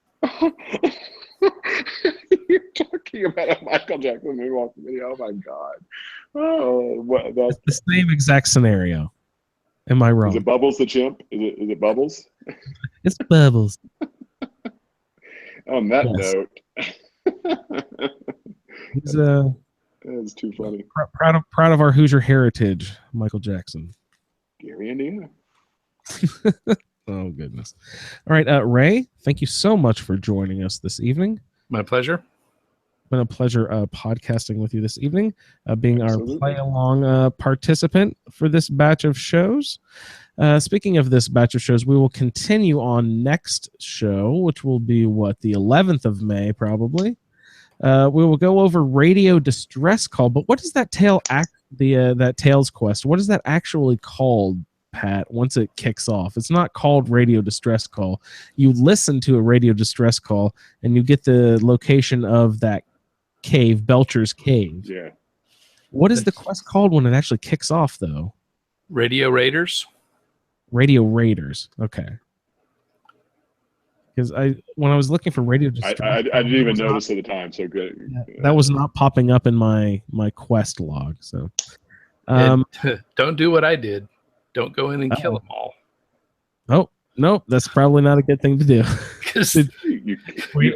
You're talking about a Michael Jackson Moonwalker video. Oh my god! Oh, that's the same exact scenario. Am I wrong? Is it Bubbles the chimp? Is it Bubbles? It's Bubbles. On that note, he's that's too funny. Proud of our Hoosier heritage, Michael Jackson. Gary, Indiana. Oh goodness! All right, Ray, thank you so much for joining us this evening. My pleasure. Been a pleasure podcasting with you this evening, being Absolutely. Our play-along participant for this batch of shows. Speaking of this batch of shows, we will continue on next show, which will be the 11th of May, probably. We will go over Radio Distress Call, but what does that that Tails quest? What is that actually called, Pat? Once it kicks off, it's not called Radio Distress Call. You listen to a Radio Distress Call, and you get the location of that cave, Belcher's Cave. Yeah. What is the quest called when it actually kicks off, though? Radio Raiders. Radio Raiders. Okay. Because when I was looking for Radio Distress, I didn't even notice at the time. So good. That was not popping up in my quest log. So, don't do what I did. Don't go in and kill them all. Oh no, that's probably not a good thing to do. Because you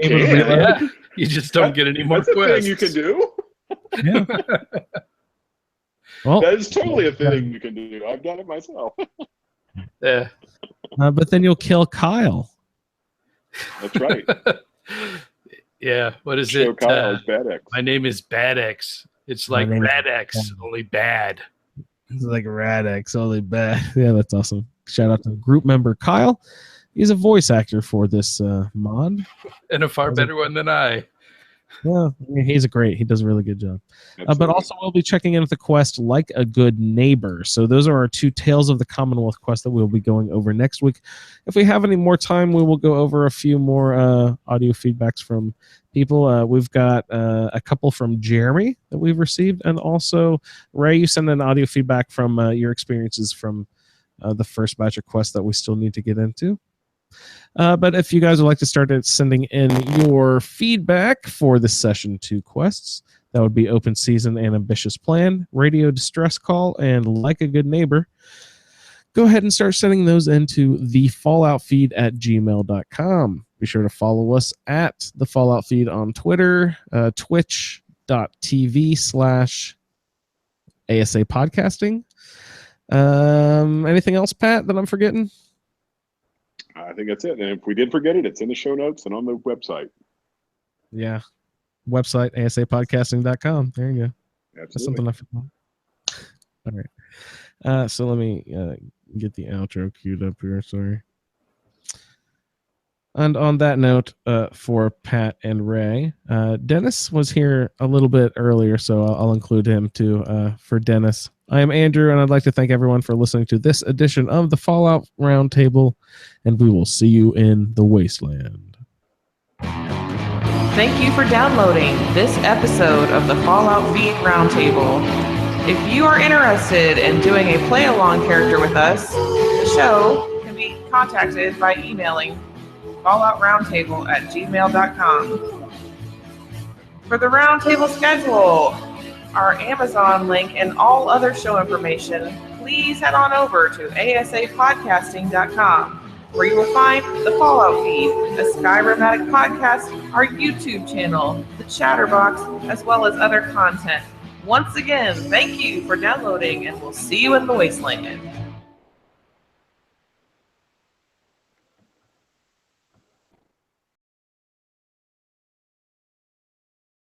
can. You just don't get any more quests. That's a thing you can do. Yeah. Well, that is totally a thing you can do. I've done it myself. Yeah. But then you'll kill Kyle. That's right. Yeah. What is it? Kyle is Bad X. My name is Bad X. It's like Rad X, only bad. It's like Rad X, only bad. Yeah, that's awesome. Shout out to group member Kyle. He's a voice actor for this mod. And a far better one than I. Yeah, I mean, he does a really good job. But Absolutely. also we'll be checking in with the quest Like a Good Neighbor. So those are our 2 Tales of the Commonwealth quests that we'll be going over next week. If we have any more time, we will go over a few more audio feedbacks from people. We've got a couple from Jeremy that we've received. And also, Ray, you sent an audio feedback from your experiences from the first batch of quests that we still need to get into. But if you guys would like to start sending in your feedback for the Session 2 quests, that would be Open Season and Ambitious Plan, Radio Distress Call, and Like a Good Neighbor. Go ahead and start sending those into thefalloutfeed@gmail.com. Be sure to follow us at The Fallout Feed on Twitter, twitch.tv/ASA Podcasting. Anything else, Pat, that I'm forgetting? I think that's it. And if we did forget it, it's in the show notes and on the website. Yeah. Website, asapodcasting.com. There you go. Absolutely. That's something I forgot. All right. So let me get the outro queued up here. Sorry. And on that note, for Pat and Ray, Dennis was here a little bit earlier, so I'll include him too. For Dennis, I am Andrew, and I'd like to thank everyone for listening to this edition of the Fallout Roundtable, and we will see you in the Wasteland. Thank you for downloading this episode of the Fallout Feed Roundtable. If you are interested in doing a play-along character with us, the show can be contacted by emailing falloutroundtable@gmail.com. For the Roundtable schedule, our Amazon link, and all other show information, please head on over to asapodcasting.com, where you will find the Fallout Feed, a Skyrimatic podcast, our YouTube channel, the Chatterbox, as well as other content. Once again, thank you for downloading, and we'll see you in the Wasteland.